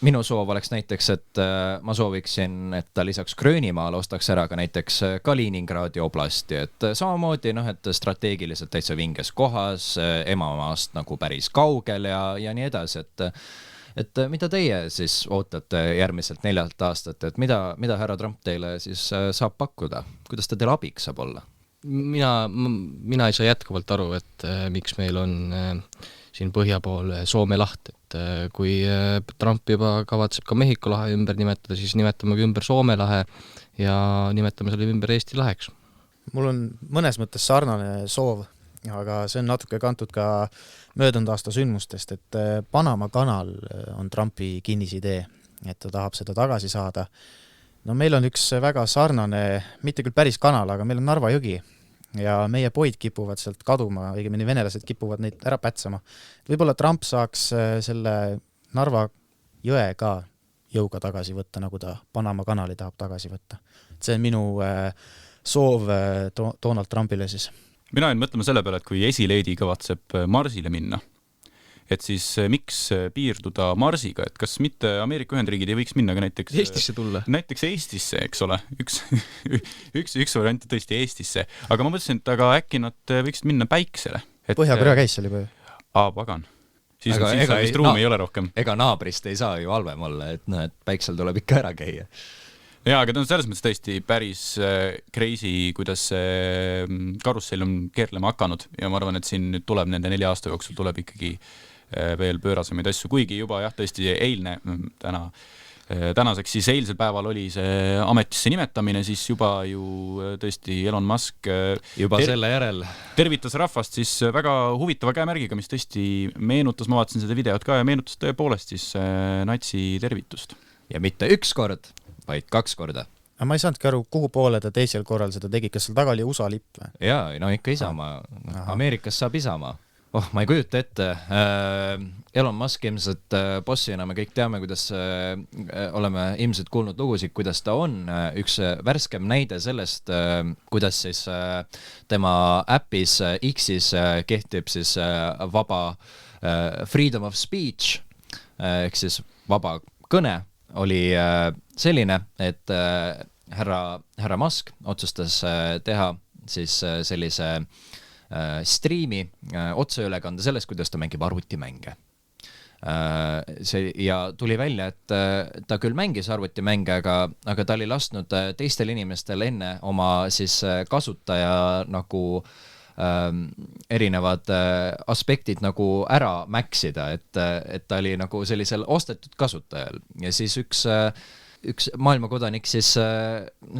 Minu soov oleks näiteks, et ma sooviksin, et ta lisaks Gröönimaale ostaks ära ka näiteks Kaliningradi oblasti, et samamoodi, et strateegiliselt täitsa vinges kohas, emamaast nagu päris kaugel ja nii edasi, et mida teie siis ootate järgmiselt 4 aastat, et mida härra Trump teile siis saab pakkuda, kuidas ta teile abiks saab olla? Mina ei saa jätkuvalt aru, et miks meil on siin põhja pool Soome laht, et kui Trump juba kavatseb ka Mehhiko lahe ümber nimetada, siis nimetame ümber Soome lahe ja nimetame selle ümber Eesti laheks. Mul on mõnes mõttes sarnane soov, aga see on natuke kantud ka möödunud aasta sündmustest, et Panama kanal on Trumpi kinnisidee, et ta tahab seda tagasi saada. Meil on üks väga sarnane, mitte küll päris kanal, aga meil on Narva jõgi ja meie poid kipuvad sealt kaduma, õigemini venelased kipuvad neid ära pätsama. Võib-olla Trump saaks selle Narva jõe ka jõuga tagasi võtta, nagu ta Panama kanali tahab tagasi võtta. See on minu soov Donald Trumpile siis. Mina olen mõtlema selle peale, et kui esileedi kavatseb Marsile minna, et siis miks piirduda Marsiga, et kas mitte Ameerika Ühendriigid ei võiks minna ka näiteks Eestisse tulla? Näiteks Eestisse, eks ole. Üks variant tõesti Eestisse. Aga ma mõtlesin, et aga äkki nad võiksid minna Päiksele. Põhja-Korea käis seal juba ju. Pagan. Siis vist ruumi ei ole rohkem. Ega naabrist ei saa ju halvem olla, et Päiksel tuleb ikka ära käia. Jaa, aga ta on selles mõttes tõesti päris crazy, kuidas karussell on keerlema hakanud ja ma arvan, et siin nüüd tuleb nende 4 aasta jooksul tuleb ikkagi veel pöörasemaid asju, kuigi juba tõesti eilne, tänaseks siis eilsel päeval oli see ametisse nimetamine, siis juba ju tõesti Elon Musk juba selle järel tervitas rahvast siis väga huvitava käemärgiga, mis tõesti meenutas, ma vaatasin seda videot ka ja meenutas tõepoolest siis natsi tervitust. Ja mitte 1 kord, vaid 2 korda. Aga ma ei saanudki aru, kuhu poole ta teisel korral seda tegi, kas seal taga oli USA lipp või? Jaa, ikka Isamaa. Ameerikas saab Isamaa. Ma ei kujuta ette. Elon Musk ilmselt bossina, me kõik teame, kuidas oleme ilmselt kuulnud lugusid, kuidas ta on. Üks värskem näide sellest, kuidas siis tema äpis X-is kehtib siis vaba freedom of speech, ehk siis vaba kõne, oli selline, et härra Musk otsustas teha siis sellise striimi otseülekande sellest, kuidas ta mängib arvutimänge. Ja tuli välja, et ta küll mängis arvutimänge, aga ta oli lasknud teistel inimestel enne oma siis kasutaja nagu erinevad aspektid nagu ära mäksida, et ta oli nagu sellisel ostetud kasutajal ja siis üks maailmakodanik siis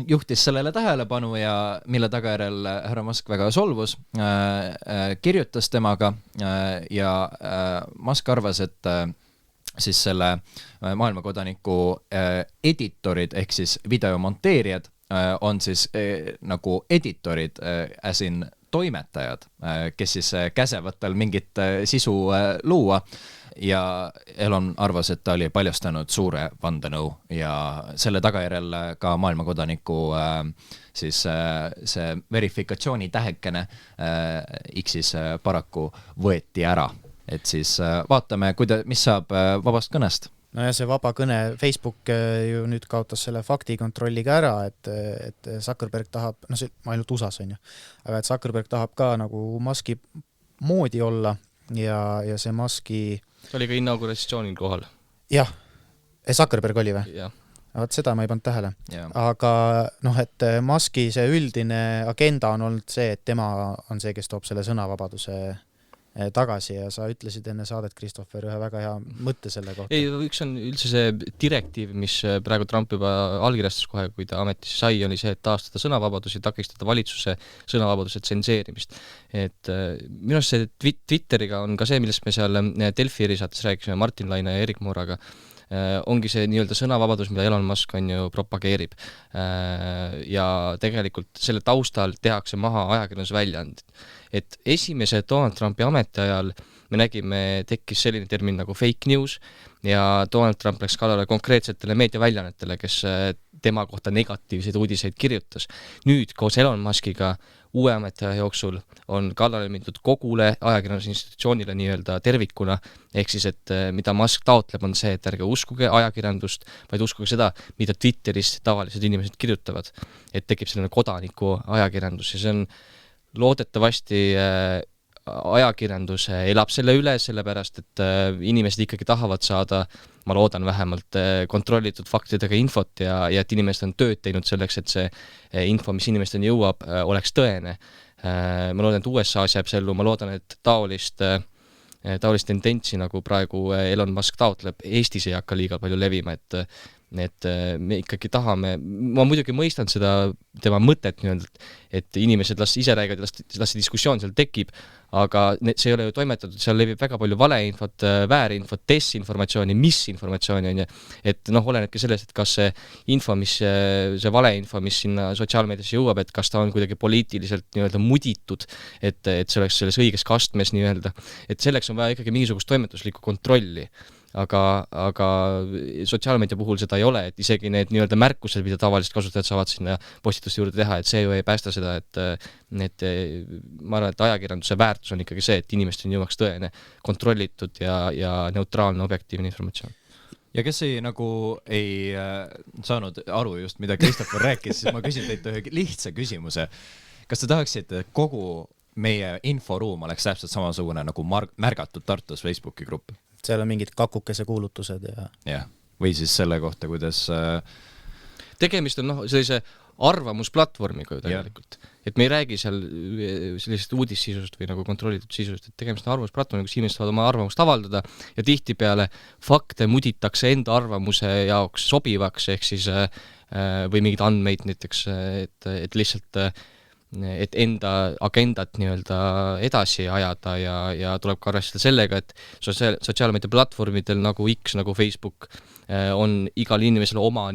juhtis sellele tähelepanu ja mille tagajärjel härra Musk väga solvus, kirjutas temaga ja Musk arvas, et siis selle maailmakodaniku editorid ehk siis videomonteerijad on siis nagu editorid as in toimetajad, kes siis käsevad tal mingit sisu luua ja Elon arvas, et ta oli paljastanud suure vandenõu ja selle tagajärjel ka maailmakodaniku siis see verifikatsiooni tähekene X-is paraku võeti ära. et siis vaatame, mis saab vabast kõnest. no ja see vaba kõne, Facebook ju nüüd kaotas selle faktikontrolli ka ära, et Zuckerberg tahab, no see ainult USA-s on ju, aga et Zuckerberg tahab ka nagu Muski moodi olla ja see Muski ta oli ka inauguratsioonil kohal. jah, Zuckerberg oli või? jah. Vaat seda ma ei pannud tähele. Yeah. Aga noh, et Muski see üldine agenda on olnud see, et tema on see, kes toob selle sõnavabaduse tagasi ja sa ütlesid enne saadet, Christopher, ühe väga hea mõtte selle kohta. Ei, üks on üldse see direktiiv, mis praegu Trump juba allkirjastas kohe, kui ta ametisse sai, oli see, et taastada sõnavabadus ja takistada valitsuse sõnavabaduse tsenseerimist. Et minu arust see Twitteriga on ka see, millest me seal Delfi erisaates rääkisime Martin Laine ja Erik Mooraga, ongi see nii-öelda sõnavabadus, mida Elon Musk on ju propageerib. Ja tegelikult selle taustal tehakse maha ajakirjandusväljaanded. Et esimese Donald Trumpi ametiajal me nägime, tekkis selline termin nagu fake news ja Donald Trump läks kallale konkreetsetele meediaväljaannetele, kes tema kohta negatiivseid uudiseid kirjutas. Nüüd koos Elon Muskiga uue ametiaja jooksul on kallale mindud kogule ajakirjandusinstitutsioonile nii-öelda tervikuna, ehk siis, et mida Musk taotleb, on see, et ärge uskuge ajakirjandust, vaid uskuge seda, mida Twitteris tavalised inimesed kirjutavad. Et tekib selline kodaniku ajakirjandus ja see on loodetavasti ajakirjandus elab selle üle, sellepärast, et inimesed ikkagi tahavad saada, ma loodan vähemalt, kontrollitud faktidega infot ja et inimesed on tööd teinud selleks, et see info, mis inimesteni jõuab, oleks tõene. Ma loodan, et USA-s jääb sellu, ma loodan, et taolist tendentsi, nagu praegu Elon Musk taotleb, Eestis ei hakka liiga palju levima, et me ikkagi tahame, ma muidugi mõistan seda tema mõtet nii-öelda, et inimesed ise räägivad, las see diskussioon seal tekib, aga see ei ole ju toimetatud, seal levib väga palju valeinfot, väärinfot, desinformatsiooni, misinformatsiooni on ju, et noh, olenebki sellest, et kas see info, see valeinfo, mis sinna sotsiaalmeediasse jõuab, et kas ta on kuidagi poliitiliselt nii-öelda muditud, et see oleks selles õiges kastmes nii-öelda, et selleks on vaja ikkagi mingisugust toimetuslikku kontrolli. Aga sotsiaalmeedia puhul seda ei ole, et isegi need nii-öelda märkused, mida tavaliselt kasutajad saavad sinna postituste juurde teha, et see ju ei päästa seda, et ma arvan, et ajakirjanduse väärtus on ikkagi see, et inimesteni jõuaks tõene, kontrollitud ja neutraalne objektiivne informatsioon. Ja kes ei saanud aru just, mida Christopher rääkis, siis ma küsin teilt ühe lihtsa küsimuse. Kas te tahaksite, et kogu meie inforuum oleks täpselt samasugune nagu märgatud Tartus Facebooki grupp? Seal on mingid kakukese kuulutused ja. Või siis selle kohta, kuidas tegemist on sellise arvamusplatvormiga ju tegelikult. Et me ei räägi seal sellisest uudissisust või nagu kontrollitud sisust, et tegemist on arvamusplatvormiga, kus inimesed saavad oma arvamust avaldada ja tihtipeale fakte muditakse enda arvamuse jaoks sobivaks, ehk siis või mingid andmeid näiteks, et lihtsalt et enda agendat nii-öelda edasi ajada ja tuleb ka arvestada sellega, et sotsiaalmeedia platvormidel nagu X, nagu Facebook on igal inimesel oma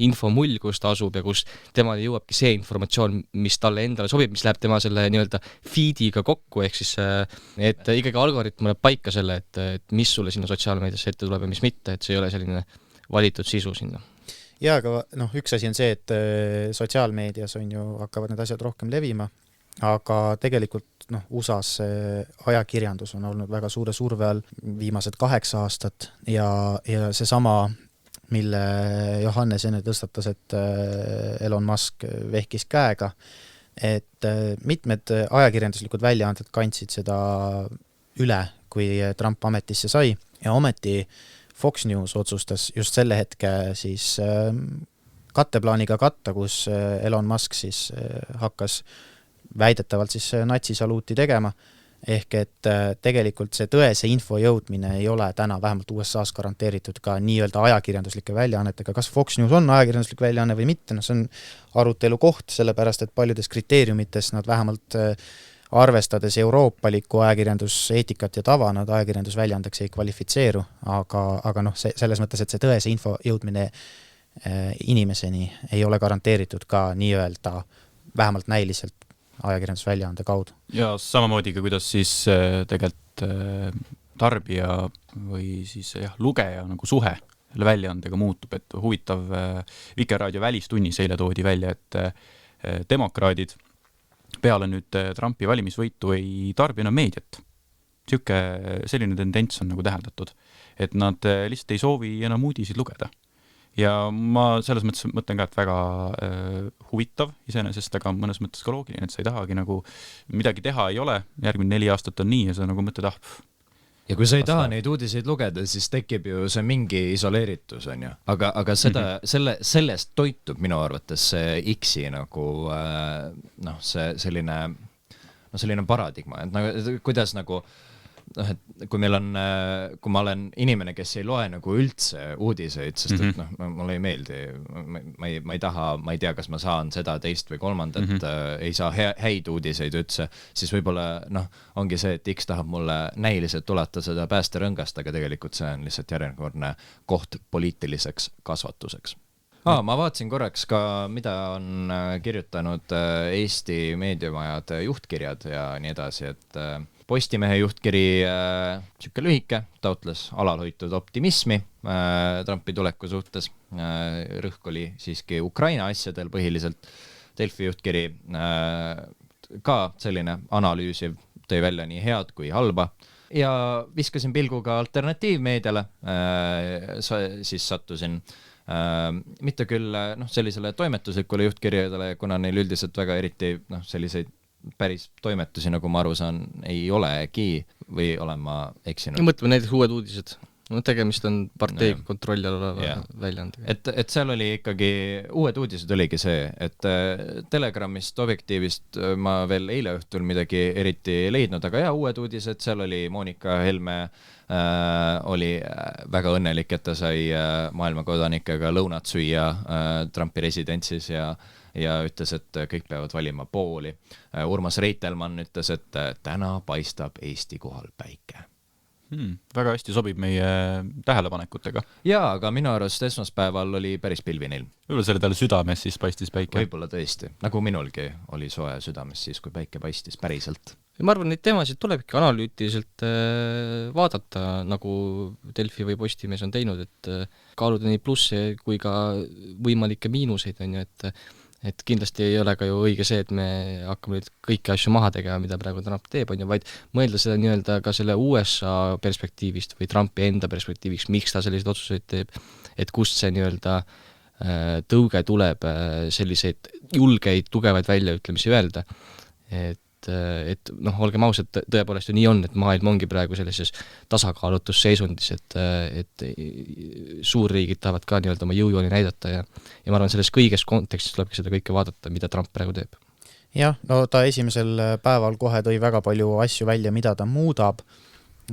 infomull, kus ta asub ja kus temale jõuabki see informatsioon, mis talle endale sobib, mis läheb tema selle nii-öelda feediga kokku, ehk siis et ikkagi algoritm läheb paika selle, et mis sulle sinna sotsiaalmeediasse ette tuleb ja mis mitte, et see ei ole selline valitud sisu sinna. Ja, aga üks asi on see, et sotsiaalmeedias on ju, hakkavad need asjad rohkem levima, aga tegelikult USA-s ajakirjandus on olnud väga suure surve all viimased 8 aastat ja seesama, mille Johannes enne tõstatas, et Elon Musk vehkis käega, et mitmed ajakirjanduslikud väljaanded kandsid seda üle, kui Trump ametisse sai ja ometi Fox News otsustas just selle hetke siis katteplaaniga katta, kus Elon Musk siis hakkas väidetavalt siis natsisaluuti tegema, ehk et tegelikult see tõese info jõudmine ei ole täna vähemalt USA-s garanteeritud ka nii-öelda ajakirjanduslike väljaannetega. Kas Fox News on ajakirjanduslik väljaanne või mitte, see on arutelu koht, sellepärast et paljudes kriteeriumites nad vähemalt arvestades euroopaliku ajakirjanduseetikat ja tava, nad ajakirjandusväljaandeks ei kvalifitseeru, aga selles mõttes, et see tõese info jõudmine inimeseni ei ole garanteeritud ka nii-öelda vähemalt näiliselt ajakirjandusväljaande kaudu. Ja samamoodi ka, kuidas siis tegelikult tarbija või siis lugeja nagu suhe väljaandega muutub, et huvitav Vikerraadio välistunnis eile toodi välja, et demokraadid peale nüüd Trumpi valimisvõitu ei tarbi enam meediat. selline tendents on nagu täheldatud, et nad lihtsalt ei soovi enam uudiseid lugeda. Ja ma selles mõttes mõtlen ka, et väga huvitav iseenesest, aga mõnes mõttes ka loogiline, et sa ei tahagi nagu midagi teha ei ole, järgmine 4 aastat on nii ja sa nagu mõtled, ja kui sa ei taha neid uudiseid lugeda, siis tekib ju see mingi isoleeritus, on ju. Aga seda, sellest toitub minu arvates see X-i nagu see selline paradigma, et nagu, kuidas nagu et kui ma olen inimene, kes ei loe nagu üldse uudiseid, sest et mulle ei meeldi, ma ei taha, ma ei tea, kas ma saan seda, teist või kolmandat, ei saa häid uudiseid üldse, siis võib-olla ongi see, et X tahab mulle näiliselt tuleta seda päästerõngast, aga tegelikult see on lihtsalt järjekordne koht poliitiliseks kasvatuseks. Ma vaatasin korraks ka, mida on kirjutanud Eesti meediamajade juhtkirjad ja nii edasi, et Postimehe juhtkiri siuke lühike, taotles alalhoitud optimismi Trumpi tuleku suhtes. Rõhk oli siiski Ukraina asjadel põhiliselt. Delfi juhtkiri ka selline analüüsiv, tõi välja nii head kui halba. Ja viskasin pilguga alternatiivmeediale, siis sattusin mitte küll sellisele toimetuslikule juhtkirjadele, kuna neil üldiselt väga eriti selliseid päris toimetusi, nagu ma aru saan, ei olegi või olen ma eksinud. Mõtleme näiteks uued uudised. Tegemist on partei kontrolli all oleva väljaandega. Et seal oli ikkagi, uued uudised oligi see, et Telegramist, Objektiivist ma veel eile õhtul midagi eriti ei leidnud, aga uued uudised, seal oli Monika Helme oli väga õnnelik, et ta sai maailmakodanikega lõunat süüa Trumpi residentsis ja ütles, et kõik peavad valima pooli. Urmas Reitelmann ütles, et täna paistab Eesti kohal päike. Väga hästi sobib meie tähelepanekutega. Jaa, aga minu arust esmaspäeval oli päris pilvinilm. Võib-olla selle tal südames siis paistis päike. Võib-olla tõesti, nagu minulgi oli soe südames siis, kui päike paistis päriselt. Ma arvan, neid teemasid tulebki analüütiliselt vaadata, nagu Delfi või Postimees on teinud, et kaaluda nii plusse kui ka võimalikke miinuseid, on ju, et kindlasti ei ole ka ju õige see, et me hakkame nüüd kõiki asju maha tegema, mida praegu Trump teeb, on ju, vaid mõelda seda nii-öelda ka selle USA perspektiivist või Trumpi enda perspektiiviks, miks ta selliseid otsuseid teeb, et kust see nii-öelda tõuge tuleb selliseid julgeid, tugevaid väljaütlemisi öelda. Et olgem ausad, tõepoolest ju nii on, et maailm ongi praegu sellises tasakaalutusseisundis, et suurriigid tahavad ka nii-öelda oma jõujooni näidata ja ma arvan, selles kõiges kontekstis tulebki seda kõike vaadata, mida Trump praegu teeb. Jah, ta esimesel päeval kohe tõi väga palju asju välja, mida ta muudab,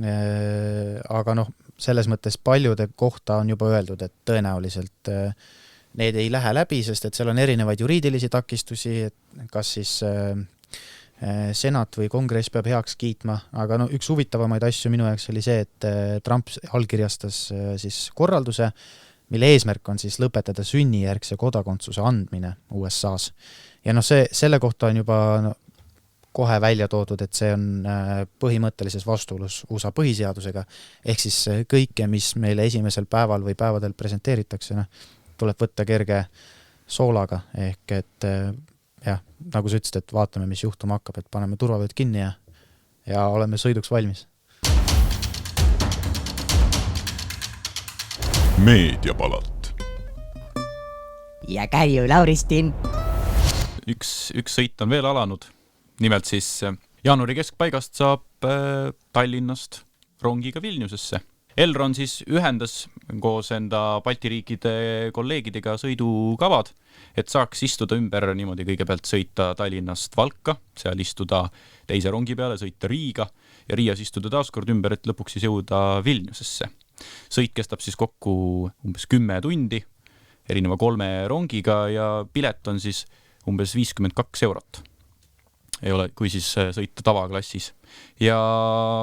aga selles mõttes paljude kohta on juba öeldud, et tõenäoliselt need ei lähe läbi, sest et seal on erinevaid juriidilisi takistusi, et kas siis senat või kongress peab heaks kiitma, aga üks huvitavamaid asju minu jaoks oli see, et Trump allkirjastas siis korralduse, mille eesmärk on siis lõpetada sünnijärgse kodakondsuse andmine USA-s. Ja selle kohta on juba kohe välja toodud, et see on põhimõttelises vastuolus USA põhiseadusega, ehk siis kõike, mis meile esimesel päeval või päevadel presenteeritakse, tuleb võtta kerge soolaga, ehk et jah, nagu sa ütlesid, et vaatame, mis juhtuma hakkab, et paneme turvavööd kinni ja oleme sõiduks valmis. Meediapalat. Ja Kärju Lauristin. Üks sõit on veel alanud. Nimelt siis jaanuari keskpaigast saab Tallinnast rongiga Vilniusesse. Elron siis ühendas koos enda Balti riikide kolleegidega sõidukavad, et saaks istuda ümber niimoodi kõigepealt sõita Tallinnast Valka, seal istuda teise rongi peale, sõita Riiga ja Riias istuda taaskord ümber, et lõpuks siis jõuda Vilniusesse. Sõit kestab siis kokku umbes 10 tundi, erineva 3 rongiga ja pilet on siis umbes 52 €. Ei ole, kui siis sõita tavaklassis. Ja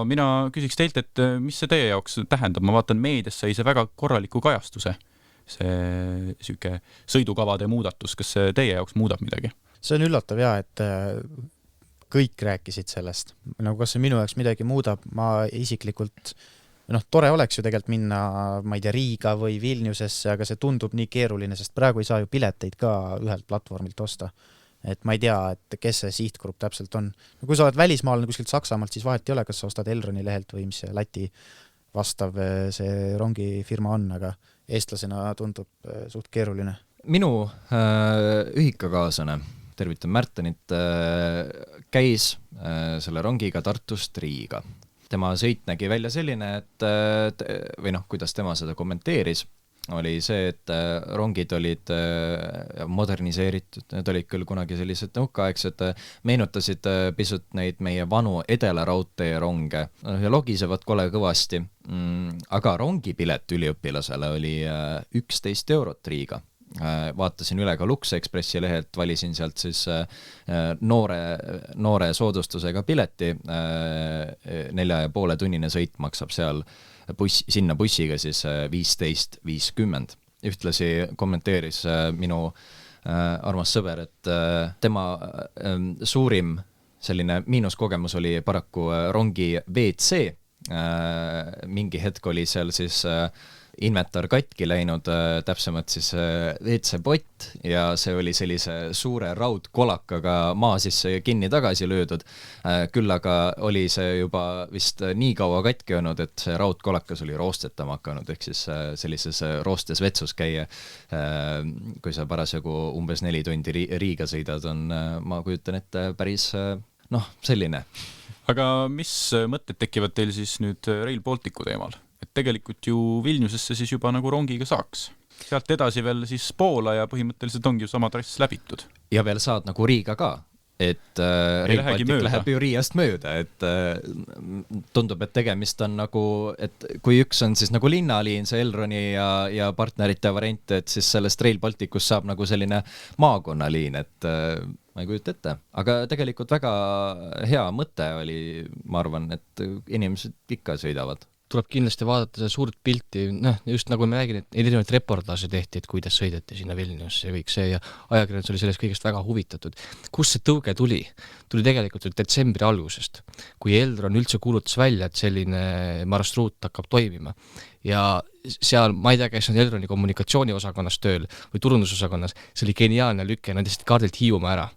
mina küsiks teilt, et mis see teie jaoks tähendab? Ma vaatan, meedias sai see väga korraliku kajastuse, see siuke sõidukavade muudatus. Kas see teie jaoks muudab midagi? See on üllatav et kõik rääkisid sellest. Kas see minu jaoks midagi muudab? Ma isiklikult, tore oleks ju tegelikult minna, ma ei tea, Riiga või Vilniusesse, aga see tundub nii keeruline, sest praegu ei saa ju pileteid ka ühelt platvormilt osta. et ma ei tea, et kes see sihtgrupp täpselt on. No kui sa oled välismaalane kuskilt Saksamaalt, siis vahet ei ole, kas sa ostad Elroni lehelt või mis see Läti vastav see rongifirma on, aga eestlasena tundub suht keeruline. Minu ühikakaaslane, tervitan Märtenit, käis selle rongiga Tartust Riiga. Tema sõit nägi välja selline, et või noh, kuidas tema seda kommenteeris, oli see, et rongid olid moderniseeritud, need olid küll kunagi sellised nõukaaegsed, meenutasid pisut neid meie vanu Edelaraudtee ronge ja logisevad kole kõvasti, aga rongipilet üliõpilasele oli 11 eurot Riiga. Vaatasin üle ka Lux Expressi lehelt, valisin sealt siis noore soodustusega pileti, 4,5 tunnine sõit maksab seal sinna bussiga siis 15.50. Ühtlasi kommenteeris minu armas sõber, et tema suurim selline miinuskogemus oli paraku rongi WC. Mingi hetk oli seal siis inventar katki läinud, täpsemalt siis WC-pott ja see oli sellise suure raudkolakaga maa sisse kinni tagasi löödud. Küll aga oli see juba vist nii kaua katki olnud, et see raudkolakas oli roostetama hakanud, ehk siis sellises roostes vetsus käia, kui sa parasjagu umbes 4 tundi Riiga sõidad, on, ma kujutan ette, päris selline. Aga mis mõtted tekivad teil siis nüüd Rail Balticu teemal? Et tegelikult ju Vilniusesse siis juba nagu rongiga saaks. Sealt edasi veel siis Poola ja põhimõtteliselt ongi ju sama trass läbitud. Ja veel saad nagu Riiga ka, et Rail Baltic läheb ju Riiast mööda, et tundub, et tegemist on nagu, et kui üks on siis nagu linnaliin, see Elroni ja partnerite variant, et siis sellest Rail Balticus saab nagu selline maakonnaliin, et ma ei kujuta ette. Aga tegelikult väga hea mõte oli, ma arvan, et inimesed ikka sõidavad. Tuleb kindlasti vaadata seda suurt pilti, just nagu me räägin, et erinevaid reportaaže tehti, et kuidas sõideti sinna Vilniusse ja kõik see ja ajakirjandus oli sellest kõigest väga huvitatud. Kus see tõuge tuli? Tuli tegelikult detsembri algusest, kui Elron üldse kuulutas välja, et selline marsruut hakkab toimima. Ja seal, ma ei tea, kes on Elroni kommunikatsiooniosakonnas tööl või turundusosakonnas, see oli geniaalne lüke, nad lihtsalt kaardilt Hiiumaa ära.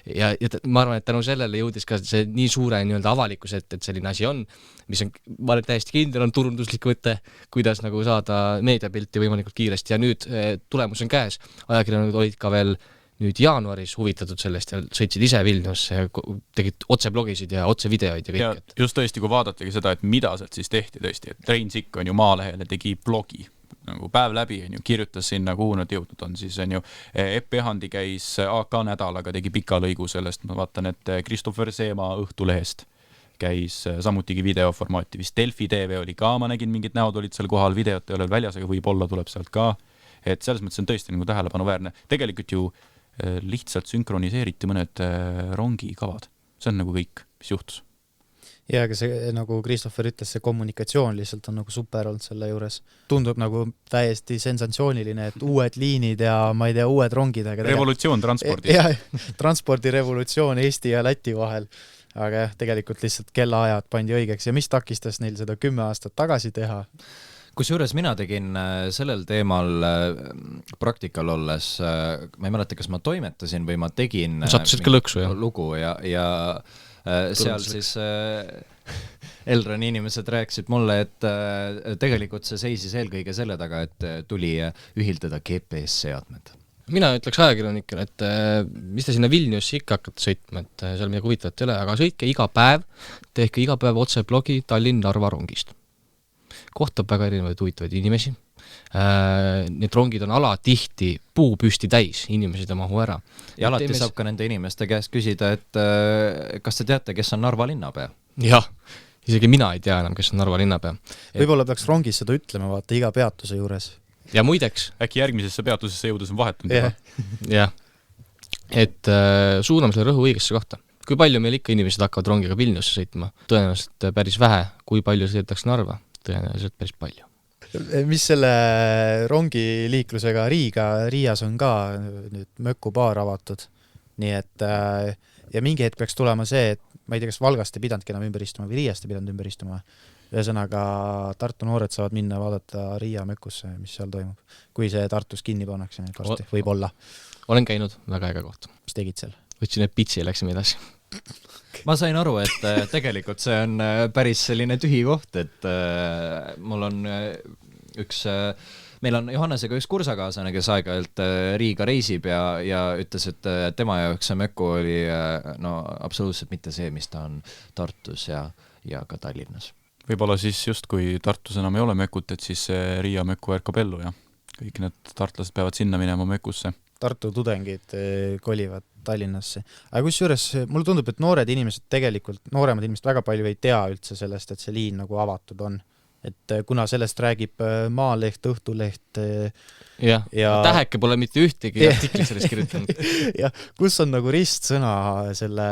Ja ma arvan, et tänu sellele jõudis ka see nii suure avalikkus, et selline asi on, mis on, ma olen täiesti kindel, on turunduslik võte, kuidas nagu saada meediapilti võimalikult kiiresti ja nüüd tulemus on käes. Ajakirjanikud olid ka veel nüüd jaanuaris huvitatud sellest ja sõitsid ise Vilniusse ja tegid otse blogisid ja otse videoid ja kõik. Ja just tõesti, kui vaadatagi seda, et mida sealt siis tehti tõesti, et Rein Sikk on ju Maalehele tegi blogi nagu päev läbi, kirjutas sinna, kuhu nad jõudnud on, siis on ju Epp Ehandi käis AK nädalaga, tegi pika lõigu sellest, ma vaatan, et Kristoffer Seema Õhtulehest käis samutigi videoformaati, vist Delfi TV oli ka, ma nägin mingid näod olid seal kohal, videot ei ole väljas, aga võib-olla tuleb sealt ka, et selles mõttes on tõesti nagu tähelepanuväärne. Tegelikult ju lihtsalt sünkroniseeriti mõned rongikavad, see on nagu kõik, mis juhtus. Ja aga see, nagu Kristoffer ütles, see kommunikatsioon lihtsalt on nagu super olnud selle juures. Tundub nagu täiesti sensatsiooniline, et uued liinid ja ma ei tea, uued rongid. Revolutsioon transpordis. Ja, transpordirevolutsioon Eesti ja Läti vahel. Aga tegelikult lihtsalt kellaajad pandi õigeks ja mis takistas neil seda 10 aastat tagasi teha? Kusjuures mina tegin sellel teemal praktikal olles, ma ei mäleta, kas ma toimetasin või ma tegin sattusid ka lõksu, lugu ja seal siis Elroni inimesed rääkisid mulle, et tegelikult see seisis eelkõige selle taga, et tuli ühildada GPS-seadmed. Mina ütleks ajakirjanikele, et mis te sinna Vilniusse ikka hakkate sõitma, et seal midagi huvitavat ei ole, aga sõitke iga päev, tehke iga päev otse blogi Tallinn-Narva rongist. Kohtab väga erinevaid huvitavaid inimesi. Need rongid on alatihti puu püsti täis, inimesed ei mahu ära. Ja alati saab ka nende inimeste käest küsida, et kas te teate, kes on Narva linnapea? Jah, isegi mina ei tea enam, kes on Narva linnapea. Võib-olla peaks rongis seda ütlema, vaata iga peatuse juures. Ja muideks. Äkki järgmisesse peatusesse jõudes on vahetunud. Jah, et suuname selle rõhu õigesse kohta. Kui palju meil ikka inimesed hakkavad rongiga Vilniusse sõitma? Tõenäoliselt päris vähe. Kui palju sõidetakse Narva? Tõenäoliselt päris palju. Mis selle rongiliiklusega Riias on ka nüüd mökubaar avatud. Nii et ja mingi hetk peaks tulema see, et ma ei tea, kas Valgast ei pidanud enam ümber istuma või Riiast ei pidanud ümber istuma. Ühesõnaga Tartu noored saavad minna vaadata Riia mökusse, mis seal toimub. Kui see Tartus kinni pannakse varsti, võib-olla. Olen käinud, väga äge koht. Mis tegid seal? võtsin need pitsi ja läksime edasi. Ma sain aru, et tegelikult see on päris selline tühi koht, et mul on meil on Johannesega üks kursakaaslane, kes aeg-ajalt Riiga reisib ja ütles, et tema jaoks see Möku oli absoluutselt mitte see, mis ta on Tartus ja ka Tallinnas. Võib-olla siis just, kui Tartus enam ei ole Mökut, et siis Riia Möku ärkab ellu ja kõik need tartlased peavad sinna minema Mökusse. Tartu tudengid kolivad Tallinnasse. Aga kusjuures mulle tundub, et nooremad inimesed väga palju ei tea üldse sellest, et see liin nagu avatud on. Et kuna sellest räägib Maaleht, Õhtuleht ja Täheke pole mitte ühtegi artikli sellest kirjutanud. Ja kus on nagu ristsõna selle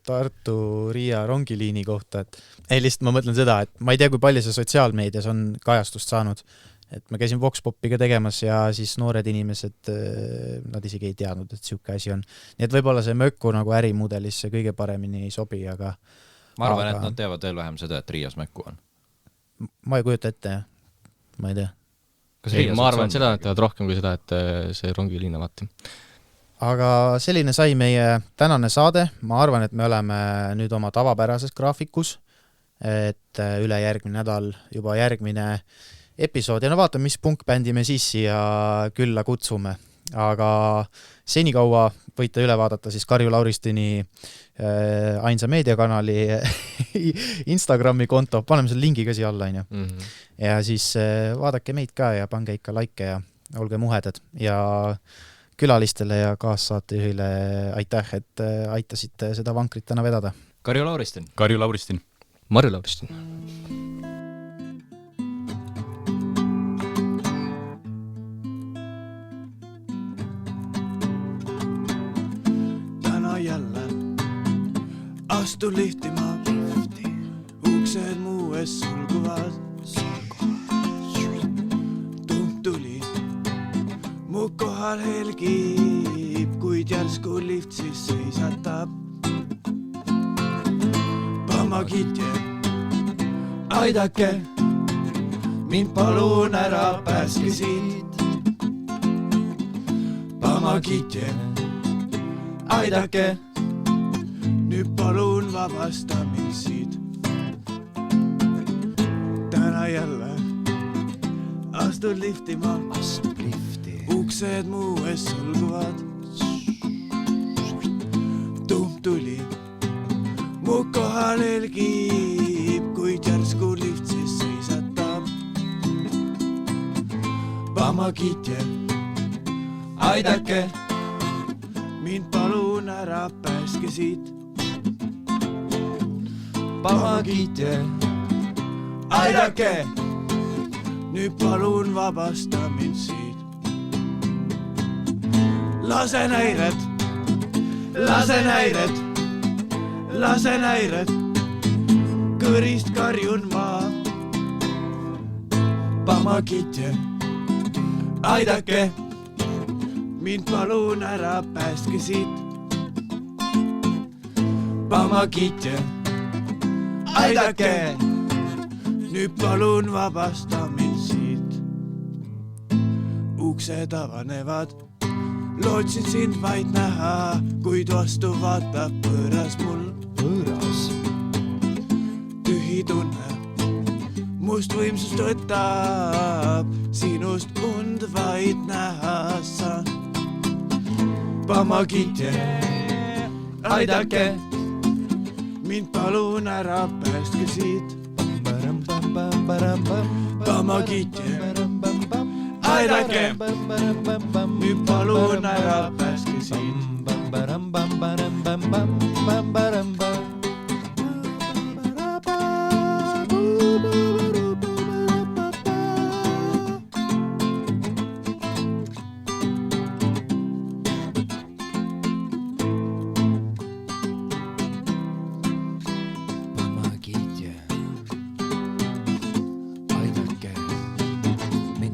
Tartu Riia rongiliini kohta, et lihtsalt ma mõtlen seda, et ma ei tea, kui palju see sotsiaalmeedias on kajastust saanud, et ma käisin Voxpopiga tegemas ja siis noored inimesed, nad isegi ei teadnud, et siuke asi on. Nii et võib-olla see Möku nagu ärimudelisse kõige paremini ei sobi, aga ma arvan, et nad teavad veel vähem seda, et Riias Möku on. Ma ei kujuta ette, ma ei tea. Ma arvan, et seda nad teevad rohkem kui seda, et see rongiliin avati. Aga selline sai meie tänane saade. Ma arvan, et me oleme nüüd oma tavapärases graafikus, et üle järgmine nädal juba järgmine episood ja vaatame, mis punkbändi me siis siia külla kutsume. Aga senikaua võite üle vaadata siis Karju Lauristini ainsa meediakanali Instagrami konto, paneme selle lingi ka siia alla, ja siis vaadake meid ka ja pange ikka like ja olge muhedad ja külalistele ja kaassaatejuhile aitäh, et aitasite seda vankrit täna vedada. Karju Lauristin. Karju Lauristin. Marju Lauristin. Astu liftima, uksed muu ees sulguvad. Tump tuli, mu kohal helgib, kuid järsku lift siis seisatab. Pamagitje, aidake, mind palun ära pääske siit. Pamagitje, aidake, nüüd palun vabasta mind siit. Täna jälle astud liftima, uksed muu ees sulguvad. Tump tuli, mu kohal helgib, kuid järsku lift siis seisatab. Pamagitje, aidake, mind palun ära pääske siit. Pamagitje, aidake, nüüd palun vabasta mind siit. Lasen häired, lasen häired, lasen häired, kõrist karjun ma. Pamagitje, aidake, mind palun ära pääske siit. Pamagitje, aidake, nüüd palun vabasta mind siit. Uksed avanevad, lootsin sind vaid näha, kuid vastu vaatab võõras mul. Võõras? Tühi tunne, must võimsust võtab, sinust und vaid näha saan. Pamagitje, aidake, mind palun ära pääske siit. Pamagitje, aidake, nüüd palun ära pääske siit.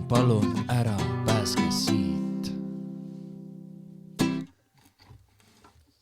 Palun ära